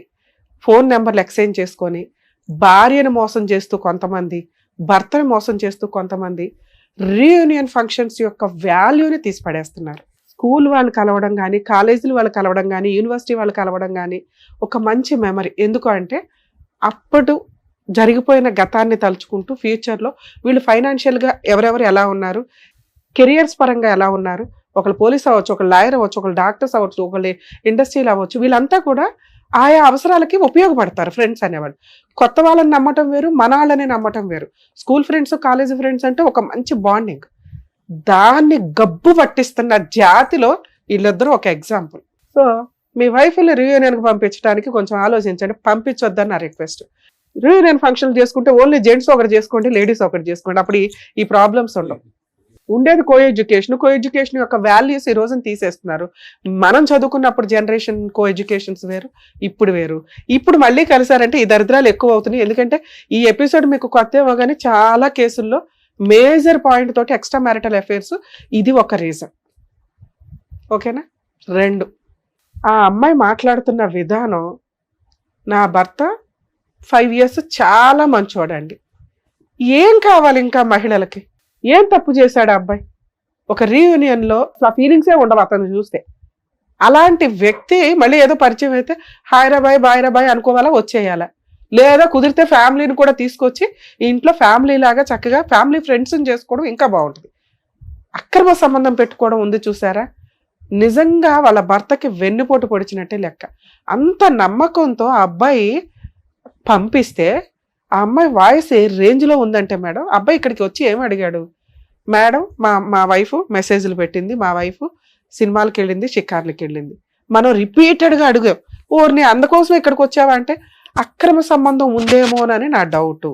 ఫోన్ నెంబర్లు ఎక్స్చేంజ్ చేసుకొని భార్యను మోసం చేస్తూ కొంతమంది, భర్తను మోసం చేస్తూ కొంతమంది రీయూనియన్ ఫంక్షన్స్ యొక్క వాల్యూని తీసి పడేస్తున్నారు. స్కూల్ వాళ్ళు కలవడం కానీ, కాలేజీలు వాళ్ళు కలవడం కానీ, యూనివర్సిటీ వాళ్ళు కలవడం కానీ ఒక మంచి మెమరీ. ఎందుకు అంటే అప్పుడు జరిగిపోయిన గతాన్ని తలుచుకుంటూ ఫ్యూచర్లో వీళ్ళు ఫైనాన్షియల్గా ఎవరెవరు ఎలా ఉన్నారు, కెరియర్స్ పరంగా ఎలా ఉన్నారు, ఒకళ్ళు పోలీస్ అవ్వచ్చు, ఒకళ్ళు లాయర్ అవ్వచ్చు, ఒకళ్ళు డాక్టర్స్ అవ్వచ్చు, ఒకళ్ళు ఇండస్ట్రీలో అవ్వచ్చు, వీళ్ళంతా కూడా ఆయా అవసరాలకి ఉపయోగపడతారు ఫ్రెండ్స్ అనేవాళ్ళు. కొత్త వాళ్ళని నమ్మటం వేరు, మన వాళ్ళని నమ్మటం వేరు. స్కూల్ ఫ్రెండ్స్, కాలేజీ ఫ్రెండ్స్ అంటే ఒక మంచి బాండింగ్. దాన్ని గబ్బు పట్టిస్తున్న జాతిలో వీళ్ళిద్దరూ ఒక ఎగ్జాంపుల్. సో మీ వైఫ్ని రీయూనియన్కి పంపించడానికి కొంచెం ఆలోచించండి, పంపించొద్దని నా రిక్వెస్ట్. రీయూనియన్ ఫంక్షన్లు చేసుకుంటే ఓన్లీ జెంట్స్ ఒకటి చేసుకోండి, లేడీస్ ఒకటి చేసుకోండి, అప్పుడు ఈ ప్రాబ్లమ్స్ ఉండవు. ఉండేది కో ఎడ్యుకేషన్ యొక్క వాల్యూస్ ఈ రోజున తీసేస్తున్నారు. మనం చదువుకున్నప్పుడు జనరేషన్ కో ఎడ్యుకేషన్స్ వేరు, ఇప్పుడు వేరు. ఇప్పుడు మళ్ళీ కలిసారంటే ఈ దరిద్రాలు ఎక్కువ అవుతున్నాయి. ఎందుకంటే ఈ ఎపిసోడ్ మీకు కొత్త ఇవ్వగానే చాలా కేసుల్లో మేజర్ పాయింట్ తోటి ఎక్స్ట్రా మ్యారిటల్ అఫైర్స్ ఇది ఒక రీజన్. ఓకేనా? 2, ఆ అమ్మాయి మాట్లాడుతున్న విధానం, నా భర్త 5 years చాలా మంచోడండి, ఏం కావాలి ఇంకా మహిళలకి, ఏం తప్పు చేశాడు ఆ అబ్బాయి? ఒక రీయూనియన్లో ఆ ఫీలింగ్సే ఉండవు అతను చూస్తే. అలాంటి వ్యక్తి మళ్ళీ ఏదో పరిచయం అయితే హాయరాబాయ్ బాయ్ అనుకోవాలా, వచ్చేయాలా? లేదా కుదిరితే ఫ్యామిలీని కూడా తీసుకొచ్చి ఇంట్లో ఫ్యామిలీ లాగా చక్కగా ఫ్యామిలీ ఫ్రెండ్స్ని చేసుకోవడం ఇంకా బాగుంటుంది. అక్రమ సంబంధం పెట్టుకోవడం ఉంది చూసారా, నిజంగా వాళ్ళ భర్తకి వెన్నుపోటు పొడిచినట్టే లెక్క. అంత నమ్మకంతో ఆ అబ్బాయి పంపిస్తే ఆ అమ్మాయి వాయిస్ ఏ రేంజ్లో ఉందంటే మేడం, అబ్బాయి ఇక్కడికి వచ్చి ఏమి అడిగాడు, మేడం మా వైఫ్ మెసేజ్లు పెట్టింది, మా వైఫ్ సినిమాలకు వెళ్ళింది, షికార్లకి వెళ్ళింది. మనం రిపీటెడ్గా అడిగాం, ఓర్ని అందుకోసం ఇక్కడికి వచ్చావా అంటే అక్రమ సంబంధం ఉందేమోనని నా డౌట్.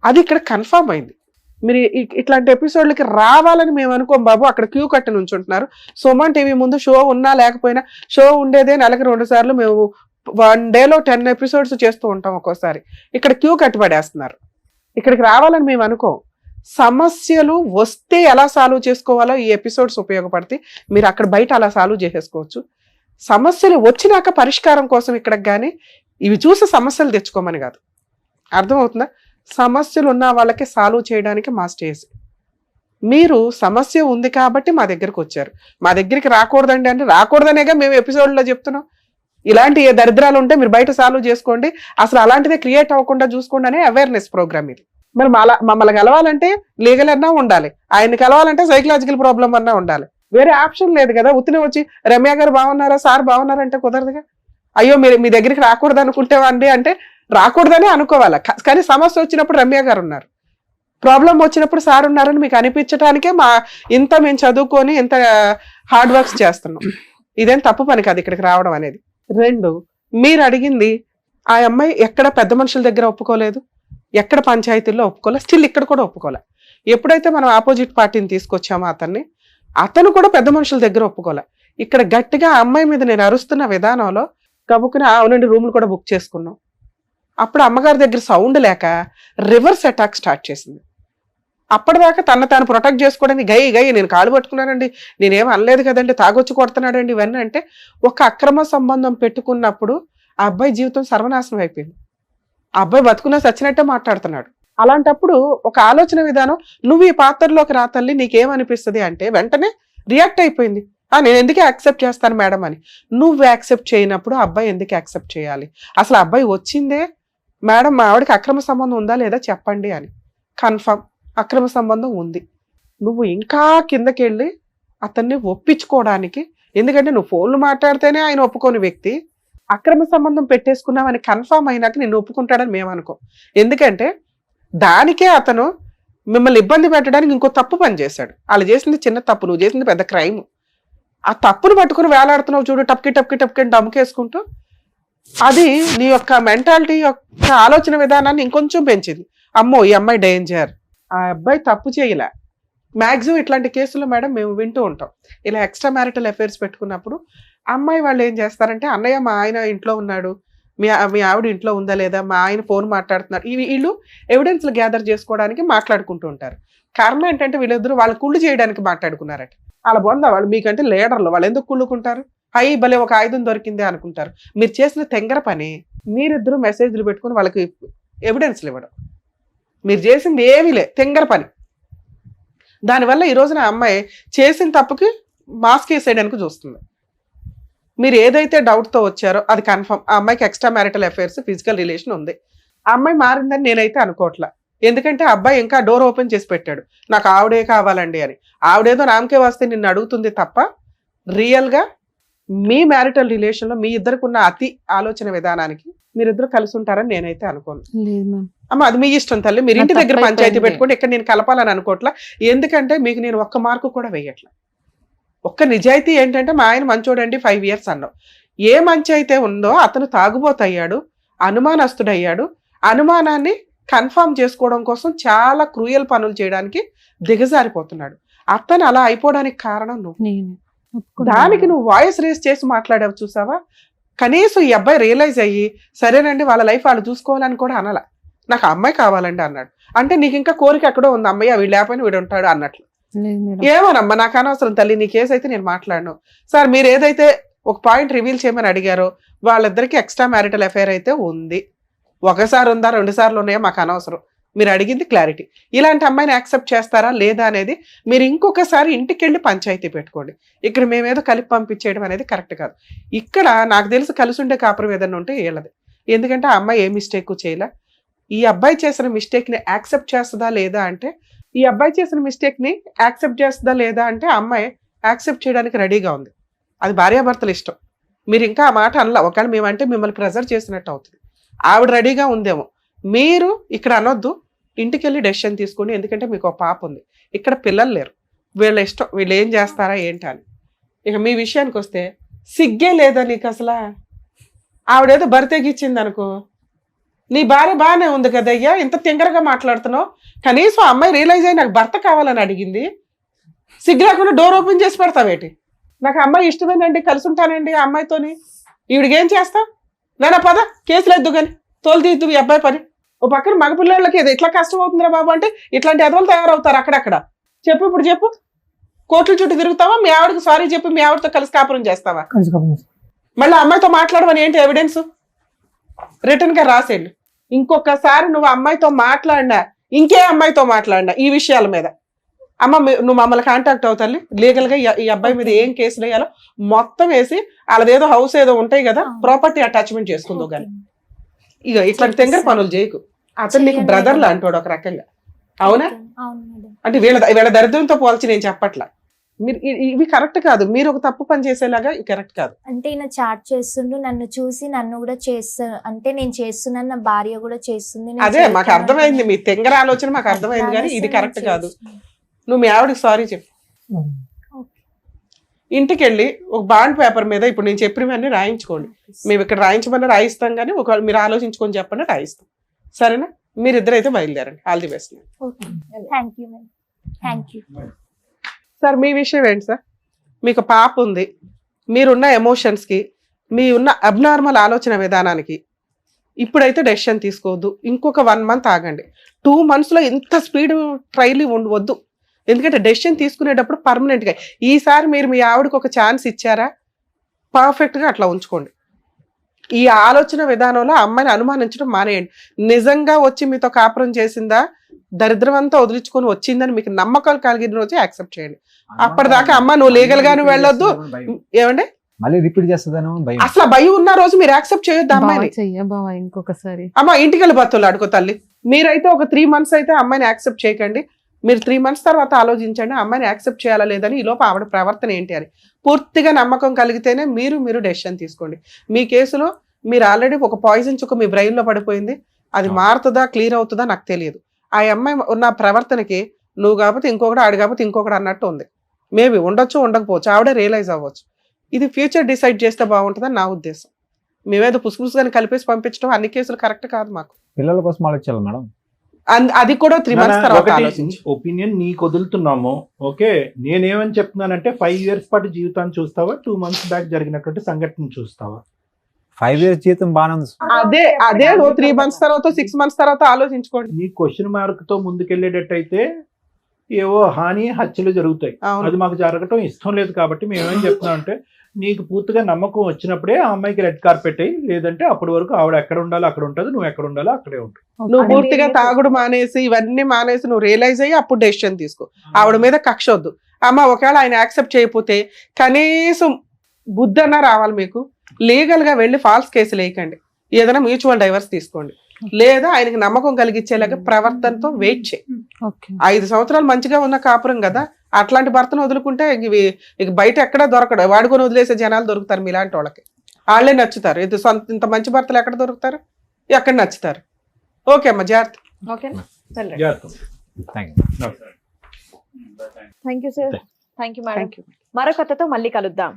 అది ఇక్కడ కన్ఫర్మ్ అయింది. మీరు ఇట్లాంటి ఎపిసోడ్లకి రావాలని మేము అనుకోం బాబు, అక్కడ క్యూ కట్టి నుంచుంటున్నారు. సుమన్ టీవీ ముందు షో ఉన్నా లేకపోయినా, షో ఉండేదే నెలకు 2 సార్లు, మేము 1 dayలో 10 episodes చేస్తూ ఉంటాం ఒక్కోసారి. ఇక్కడ క్యూ కట్టి పడేస్తున్నారు. ఇక్కడికి రావాలని మేము అనుకోం. సమస్యలు వస్తే ఎలా సాల్వ్ చేసుకోవాలో ఈ ఎపిసోడ్స్ ఉపయోగపడితే మీరు అక్కడ బయట అలా సాల్వ్ చేసేసుకోవచ్చు. సమస్యలు వచ్చినాక పరిష్కారం కోసం ఇక్కడికి కానీ ఇవి చూసి సమస్యలు తెచ్చుకోమని కాదు. అర్థమవుతుందా? సమస్యలు ఉన్న వాళ్ళకి సాల్వ్ చేయడానికి మా స్టేజ్. మీరు సమస్య ఉంది కాబట్టి మా దగ్గరకు వచ్చారు. మా దగ్గరికి రాకూడదండి అంటే రాకూడదనేగా మేము ఎపిసోడ్లో చెప్తున్నాం. ఇలాంటి ఏ దరిద్రాలు ఉంటే మీరు బయట సాల్వ్ చేసుకోండి, అసలు అలాంటిదే క్రియేట్ అవ్వకుండా చూసుకోండి అనే అవేర్నెస్ ప్రోగ్రామ్ ఇది. మరి మమ్మల్ని కలవాలంటే లీగల్ అన్నా ఉండాలి, ఆయన్ని కలవాలంటే సైకలాజికల్ ప్రాబ్లం అన్నా ఉండాలి. వేరే ఆప్షన్ లేదు కదా. ఉత్తినే వచ్చి రమ్య గారు బాగున్నారా, సార్ బాగున్నారంటే కుదరదుగా. అయ్యో మీరు మీ దగ్గరికి రాకూడదు అనుకుంటేవండి అంటే రాకూడదని అనుకోవాలి. కానీ సమస్య వచ్చినప్పుడు రమ్య గారు ఉన్నారు, ప్రాబ్లం వచ్చినప్పుడు సార్ ఉన్నారని మీకు అనిపించడానికే ఇంత మేము చదువుకొని ఇంత హార్డ్ వర్క్స్ చేస్తున్నాం. ఇదేం తప్పు పని కాదు ఇక్కడికి రావడం అనేది. 2, మీరు అడిగింది ఆ అమ్మాయి ఎక్కడ పెద్ద మనుషుల దగ్గర ఒప్పుకోలేదు, ఎక్కడ పంచాయతీల్లో ఒప్పుకోలేదు, స్టిల్ ఇక్కడ కూడా ఒప్పుకోలే. ఎప్పుడైతే మనం ఆపోజిట్ పార్టీని తీసుకొచ్చామో అతను కూడా పెద్ద మనుషుల దగ్గర ఒప్పుకోలే. ఇక్కడ గట్టిగా ఆ అమ్మాయి మీద నేను అరుస్తున్న విధానంలో కబుక్కుని అవునండి రూములు కూడా బుక్ చేసుకున్నాం. అప్పుడు అమ్మగారి దగ్గర సౌండ్ లేక రివర్స్ అటాక్ స్టార్ట్ చేసింది. అప్పటిదాకా తాను ప్రొటెక్ట్ చేసుకోవడానికి గై నేను కాలు పట్టుకున్నానండి, నేనేం అనలేదు కదండి, తాగొచ్చి కొడుతున్నాడండి ఇవన్నీ అంటే, ఒక అక్రమ సంబంధం పెట్టుకున్నప్పుడు ఆ అబ్బాయి జీవితం సర్వనాశనం అయిపోయింది. ఆ అబ్బాయి బతుకున్నా చచ్చినట్టే మాట్లాడుతున్నాడు. అలాంటప్పుడు ఒక ఆలోచన విధానం, నువ్వు ఈ పాత్రలోకి రా తల్లి నీకేమనిపిస్తుంది అంటే వెంటనే రియాక్ట్ అయిపోయింది. నేను ఎందుకే యాక్సెప్ట్ చేస్తాను మేడం అని. నువ్వు యాక్సెప్ట్ చేయనప్పుడు అబ్బాయి ఎందుకు యాక్సెప్ట్ చేయాలి? అసలు అబ్బాయి వచ్చిందే మేడం మా ఆవిడకి అక్రమ సంబంధం ఉందా లేదా చెప్పండి అని. కన్ఫర్మ్ అక్రమ సంబంధం ఉంది. నువ్వు ఇంకా కిందకి వెళ్ళి అతన్ని ఒప్పించుకోవడానికి, ఎందుకంటే నువ్వు ఫోన్లు మాట్లాడితేనే ఆయన ఒప్పుకోని వ్యక్తి, అక్రమ సంబంధం పెట్టేసుకున్నామని కన్ఫర్మ్ అయినాక నిన్ను ఒప్పుకుంటాడని మేము అనుకో. ఎందుకంటే దానికే అతను మిమ్మల్ని ఇబ్బంది పెట్టడానికి ఇంకో తప్పు పని చేశాడు. వాళ్ళు చేసింది చిన్న తప్పు, నువ్వు చేసింది పెద్ద క్రైమ్. ఆ తప్పును పట్టుకుని వేలాడుతున్నావు చూడు, టప్కి డమ్కేసుకుంటూ. అది నీ యొక్క మెంటాలిటీ యొక్క ఆలోచన విధానాన్ని ఇంకొంచెం పెంచింది. అమ్మో ఈ అమ్మాయి డేంజర్, ఆ అబ్బాయి తప్పు చేయలే. మ్యాక్సిమం ఇట్లాంటి కేసులు మేడం మేము వింటూ ఉంటాం. ఇలా ఎక్స్ట్రా మ్యారిటల్ అఫైర్స్ పెట్టుకున్నప్పుడు అమ్మాయి వాళ్ళు ఏం చేస్తారంటే, అన్నయ్య మా ఆయన ఇంట్లో ఉన్నాడు, మీ ఆవిడ ఇంట్లో ఉందా లేదా, మా ఆయన ఫోన్ మాట్లాడుతున్నారు, వీళ్ళు ఎవిడెన్స్లు గ్యాదర్ చేసుకోవడానికి మాట్లాడుకుంటూ ఉంటారు. కారణం ఏంటంటే వీళ్ళిద్దరూ వాళ్ళ కుళ్ళు చేయడానికి మాట్లాడుకున్నారట. వాళ్ళ బొంద వాళ్ళు మీకంటే లీడర్లు, వాళ్ళు ఎందుకు కుళ్ళుకుంటారు? అయ్యి భలే ఒక ఆయుధం దొరికిందే అనుకుంటారు. మీరు చేసిన తెంగర పని మీరిద్దరూ మెసేజ్లు పెట్టుకుని వాళ్ళకి ఎవిడెన్స్లు ఇవ్వడం. మీరు చేసింది ఏమీ లే, తెంగర పని. దానివల్ల ఈ రోజున అమ్మాయి చేసిన తప్పుకి మాస్క్ వేసేయడానికి చూస్తుంది. మీరు ఏదైతే డౌట్తో వచ్చారో అది కన్ఫర్మ్. ఆ అమ్మాయికి extra marital affairs, physical relation ఉంది. ఆ అమ్మాయి మారిందని నేనైతే అనుకోవట్లా. ఎందుకంటే ఆ అబ్బాయి ఇంకా డోర్ ఓపెన్ చేసి పెట్టాడు, నాకు ఆవిడే కావాలండి అని. ఆవిడేదో నామకే వస్తే నిన్ను అడుగుతుంది తప్ప రియల్గా మీ మ్యారిటల్ రిలేషన్లో మీ ఇద్దరికి ఉన్న అతి ఆలోచన విధానానికి మీరిద్దరు కలిసి ఉంటారని నేనైతే అనుకోను. లేదు మ్యామ్. అమ్మ అది మీ ఇష్టం తల్లి, మీరు ఇంటి నాకు దగ్గర తప్పు పంచాయతీ అయిపోయింది. పెట్టుకోండి. ఇక్కడ నేను కలపాలని అనుకోవట్లా. ఎందుకంటే మీకు నేను ఒక్క మార్కు కూడా వేయట్లా. ఒక్క నిజాయితీ ఏంటంటే మా ఆయన మంచోడండి 5 years అన్నావు. ఏ మంచి అయితే ఉందో అతను తాగుబోతయ్యాడు, అనుమానస్తుడయ్యాడు. అనుమానాన్ని కన్ఫర్మ్ చేసుకోవడం కోసం చాలా క్రూయల్ పనులు చేయడానికి దిగజారిపోతున్నాడు. అతను అలా అయిపోవడానికి కారణం నువ్వు. నేను ఒప్పుకున్నాను. దానికి నువ్వు వాయిస్ రేస్ చేసి మాట్లాడావు చూసావా. కనీసం ఈ అబ్బాయి రియలైజ్ అయ్యి సరేనండి వాళ్ళ లైఫ్ వాళ్ళు చూసుకోవాలని కూడా అనలా. నాకు ఆ అమ్మాయి కావాలండి అన్నాడు. అంటే నీకు ఇంకా కోరిక ఎక్కడో ఉంది, అమ్మాయి వీడు లేకపోయినా వీడు ఉంటాడు అన్నట్లు. లేదు మేడం. ఏమోనమ్మా నాకు అనవసరం తల్లి, నీ కేసు అయితే నేను మాట్లాడను. సార్ మీరు ఏదైతే ఒక పాయింట్ రివీల్ చేయమని అడిగారో వాళ్ళిద్దరికి ఎక్స్ట్రా మ్యారిటల్ అఫైర్ అయితే ఉంది. ఒకసారి ఉందా 2 సార్లు ఉన్నాయో మాకు అనవసరం. మీరు అడిగింది క్లారిటీ. ఇలాంటి అమ్మాయిని యాక్సెప్ట్ చేస్తారా లేదా అనేది మీరు ఇంకొకసారి ఇంటికి వెళ్ళి పంచాయతీ పెట్టుకోండి. ఇక్కడ మేమేదో కలిపి పంపించేయడం అనేది కరెక్ట్ కాదు. ఇక్కడ నాకు తెలిసి కలిసి ఉండే కాపురం ఏదైనా ఉంటే వీళ్ళది. ఎందుకంటే ఆ అమ్మాయి ఏ మిస్టేక్ చేయలే. ఈ అబ్బాయి చేసిన మిస్టేక్ని యాక్సెప్ట్ చేస్తుందా లేదా అంటే, ఈ అబ్బాయి చేసిన మిస్టేక్ని యాక్సెప్ట్ చేస్తుందా లేదా అంటే ఆ అమ్మాయి యాక్సెప్ట్ చేయడానికి రెడీగా ఉంది. అది భార్యాభర్తల ఇష్టం. మీరు ఇంకా ఆ మాట అనలా. ఒకవేళ మేమంటే మిమ్మల్ని ప్రెజర్ చేసినట్టు అవుతుంది. ఆవిడ రెడీగా ఉందేమో. మీరు ఇక్కడ అనొద్దు, ఇంటికి వెళ్ళి డెసిషన్ తీసుకోండి. ఎందుకంటే మీకు ఒక పాప ఉంది, ఇక్కడ పిల్లలు లేరు. వీళ్ళ ఇష్టం, వీళ్ళు ఏం చేస్తారా ఏంటి అని. ఇక మీ విషయానికి వస్తే సిగ్గే లేదా నీకు అసలు? ఆవిడేదో బరితెగిచ్చింది అనుకో, నీ భార్య బాగానే ఉంది కదయ్యా, ఇంత తింగరగా మాట్లాడుతున్నావు. కనీసం అమ్మాయి రియలైజ్ అయ్యి నాకు భర్త కావాలని అడిగింది, సిగ్గు లేకుండా డోర్ ఓపెన్ చేసి పెడతావేటి? నాకు అమ్మాయి ఇష్టమేనండి, కలిసి ఉంటానండి ఆ అమ్మాయితోని. ఈవిడికి ఏం చేస్తావు? నాన్న పద కేసులు ఎద్దు కానీ తోలు తీద్దు ఈ అబ్బాయి పని. ఓ పక్కన మగపిల్లలకి ఇది ఇట్లా కష్టం అవుతుందిరా బాబు అంటే ఇట్లాంటి ఎదవలు తయారవుతారు అక్కడక్కడ. చెప్పు ఇప్పుడు చెప్పు, కోట్ల చుట్టూ తిరుగుతావా? మీ ఆవిడకి సారీ చెప్పి మీ ఆవిడతో కలిసి కాపురం చేస్తావా? మళ్ళీ అమ్మాయితో మాట్లాడమని ఏంటి ఎవిడెన్స్? రిటర్న్ గా రాసేయండి. ఇంకొకసారి నువ్వు అమ్మాయితో మాట్లాడినా, ఇంకే అమ్మాయితో మాట్లాడినా ఈ విషయాల మీద, అమ్మ నువ్వు మమ్మల్ని కాంటాక్ట్ అవుతాలి. లీగల్ గా ఈ అబ్బాయి మీద ఏం కేసులు వేయాలో మొత్తం వేసి వాళ్ళదేదో హౌస్ ఏదో ఉంటాయి కదా, ప్రాపర్టీ అటాచ్మెంట్ చేసుకుందో కానీ. ఇక ఇట్లాంటి తెంగర పనులు చేయకు. అతను నీకు బ్రదర్ లా అంటాడు ఒక రకంగా. అవునా? అవును మేడం. అంటే వీళ్ళ దరిద్రంతో పోల్చి నేను చెప్పట్లా. మీరు ఇవి కరెక్ట్ కాదు. మీరు ఒక తప్పు పని చేసేలాగా కరెక్ట్ కాదు. అంటే ఈయన చాట్ చేస్తుండు, నన్ను చూసి నన్ను కూడా చేస్తా, అంటే నేను చేస్తున్నాను, నా భార్య కూడా చేస్తుంది. నేను అదే మాకు చేస్తాను అర్థమైంది, అంటే మీ తెంగర ఆలోచన మాకు అర్థమైంది, కానీ ఇది అలానే కరెక్ట్ కాదు. చేస్తున్నాను. నువ్వు మీ ఆవిడకి సారీ చెప్పు. ఇంటికి వెళ్ళి ఒక బాండ్ పేపర్ మీద ఇప్పుడు నేను చెప్పినవన్నీ రాయించుకోండి. మేము ఇక్కడ రాయించమని రాయిస్తాం, కానీ ఒకవేళ మీరు ఆలోచించుకొని చెప్పండి రాయిస్తాం. సరేనా? మీరిద్దరైతే బయలుదేరండి. All the best. Okay. Thank you madam. Thank you. Sir మీ విషయం ఏంటి సార్? మీకు పాప ఉంది, మీరున్న ఎమోషన్స్కి, మీ ఉన్న అబ్నార్మల్ ఆలోచన విధానానికి ఇప్పుడైతే డెసిషన్ తీసుకోవద్దు. ఇంకొక 1 month ఆగండి. 2 monthsలో ఇంత స్పీడ్ ట్రైల్ ఉండవద్దు. ఎందుకంటే డెసిషన్ తీసుకునేటప్పుడు పర్మనెంట్గా ఈసారి మీరు మీ ఆవిడకి ఒక ఛాన్స్ ఇచ్చారా, పర్ఫెక్ట్గా అట్లా ఉంచుకోండి. ఈ ఆలోచన విధానంలో అమ్మాయిని అనుమానించడం మానేయండి. నిజంగా వచ్చి మీతో కాపురం చేసిందా, దరిద్రం అంతా వదిలించుకొని వచ్చిందని మీకు నమ్మకాలు కలిగిన రోజే యాక్సెప్ట్ చేయండి. అప్పటిదాకా అమ్మ నువ్వు లీగల్ గాను వెళ్ళొద్దు. ఏమండి మళ్ళీ రిపీట్ చేస్తుందనో భయం. అసలు భయం ఉన్న రోజు మీరు యాక్సెప్ట్ చేయొద్దు అమ్మాయిని. బావా ఇంకొకసారి అమ్మ ఇంటికి వెళ్ళి బతులు అడుకో తల్లి. మీరైతే ఒక 3 months అయితే అమ్మాయిని యాక్సెప్ట్ చేయకండి. మీరు 3 months తర్వాత ఆలోచించండి అమ్మాయిని యాక్సెప్ట్ చేయాలా లేదని. ఈ లోపు ఆవిడ ప్రవర్తన ఏంటి అని పూర్తిగా నమ్మకం కలిగితేనే మీరు డెసిషన్ తీసుకోండి. మీ కేసులో మీరు ఆల్రెడీ ఒక పాయిజన్ చుక్క మీ బ్రెయిన్లో పడిపోయింది. అది మారుతుందా క్లియర్ అవుతుందా నాకు తెలియదు. ఆ అమ్మాయి ఉన్న ప్రవర్తనకి నువ్వు కాకపోతే ఇంకొకటి, ఆడు కాకపోతే ఇంకొకటి అన్నట్టు ఉంది. మేబీ ఉండొచ్చు ఉండకపోవచ్చు, ఆవిడే రియలైజ్ అవ్వచ్చు. ఇది ఫ్యూచర్ డిసైడ్ చేస్తే బాగుంటుందని నా ఉద్దేశం. మేమేదో పుసుపుసుగాని కలిపేసి పంపించడం అన్ని కేసులు కరెక్ట్ కాదు. మాకు పిల్లల కోసం ఆలోచించాలి మేడం. అది కూడా 3 months తర్వాత ఆలోచించి ఒపీనియన్ నీకు వదులుతున్నాము. ఓకే, నేనేమని చెప్తున్నానంటే 5 years పాటు జీవితాన్ని చూస్తావా, 2 months బ్యాక్ జరిగినటువంటి సంఘటన చూస్తావా? 5 years జీవితం బాగానే ఉంది. అదే 3 months తర్వాత 6 months తర్వాత ఆలోచించుకోండి. నీ క్వశ్చన్ మార్క్ తో ముందుకెళ్ళేటట్టయితే ఏవో హాని హత్యలు జరుగుతాయి. అది మాకు జరగటం ఇష్టం లేదు. కాబట్టి మేమేం చెప్తున్నాం అంటే నీకు పూర్తిగా నమ్మకం వచ్చినప్పుడే ఆ అమ్మాయికి రెడ్ కార్పెట్ అయ్యి, లేదంటే అప్పటి వరకు ఆవిడ ఎక్కడ ఉండాలో అక్కడ ఉంటుంది, నువ్వు ఎక్కడ ఉండాలో అక్కడే ఉంటుంది. నువ్వు పూర్తిగా తాగుడు మానేసి ఇవన్నీ మానేసి నువ్వు రియలైజ్ అయ్యి అప్పుడు డెసిషన్ తీసుకో. ఆవిడ మీద కక్ష వద్దు. అమ్మ ఒకవేళ ఆయన యాక్సెప్ట్ చేయకపోతే కనీసం బుద్ధి అన్నా రావాలి మీకు. లీగల్ గా వెళ్ళి ఫాల్స్ కేసులు వేయకండి. ఏదైనా మ్యూచువల్ డైవర్స్ తీసుకోండి. లేదా ఆయనకి నమ్మకం కలిగించేలాగా ప్రవర్తనతో వెయిట్ చేయి. ఓకే 5 సంవత్సరాలు మంచిగా ఉన్న కాపురం కదా, అట్లాంటి భర్తను వదులుకుంటే ఇక బయట ఎక్కడా దొరకడు. వాడుకొని వదిలేసే జనాలు దొరుకుతారు మీలాంటి వాళ్ళకి. వాళ్ళే నచ్చుతారు. ఇంత మంచి భర్తలు ఎక్కడ దొరుకుతారు, ఎక్కడ నచ్చుతారు. ఓకే అమ్మా, జాగ్రత్త. ఓకేనా, వెళ్ళండి. Thank you. Thank you sir. Thank you madam. Thank you. మరో కథతో మళ్ళీ కలుద్దాం.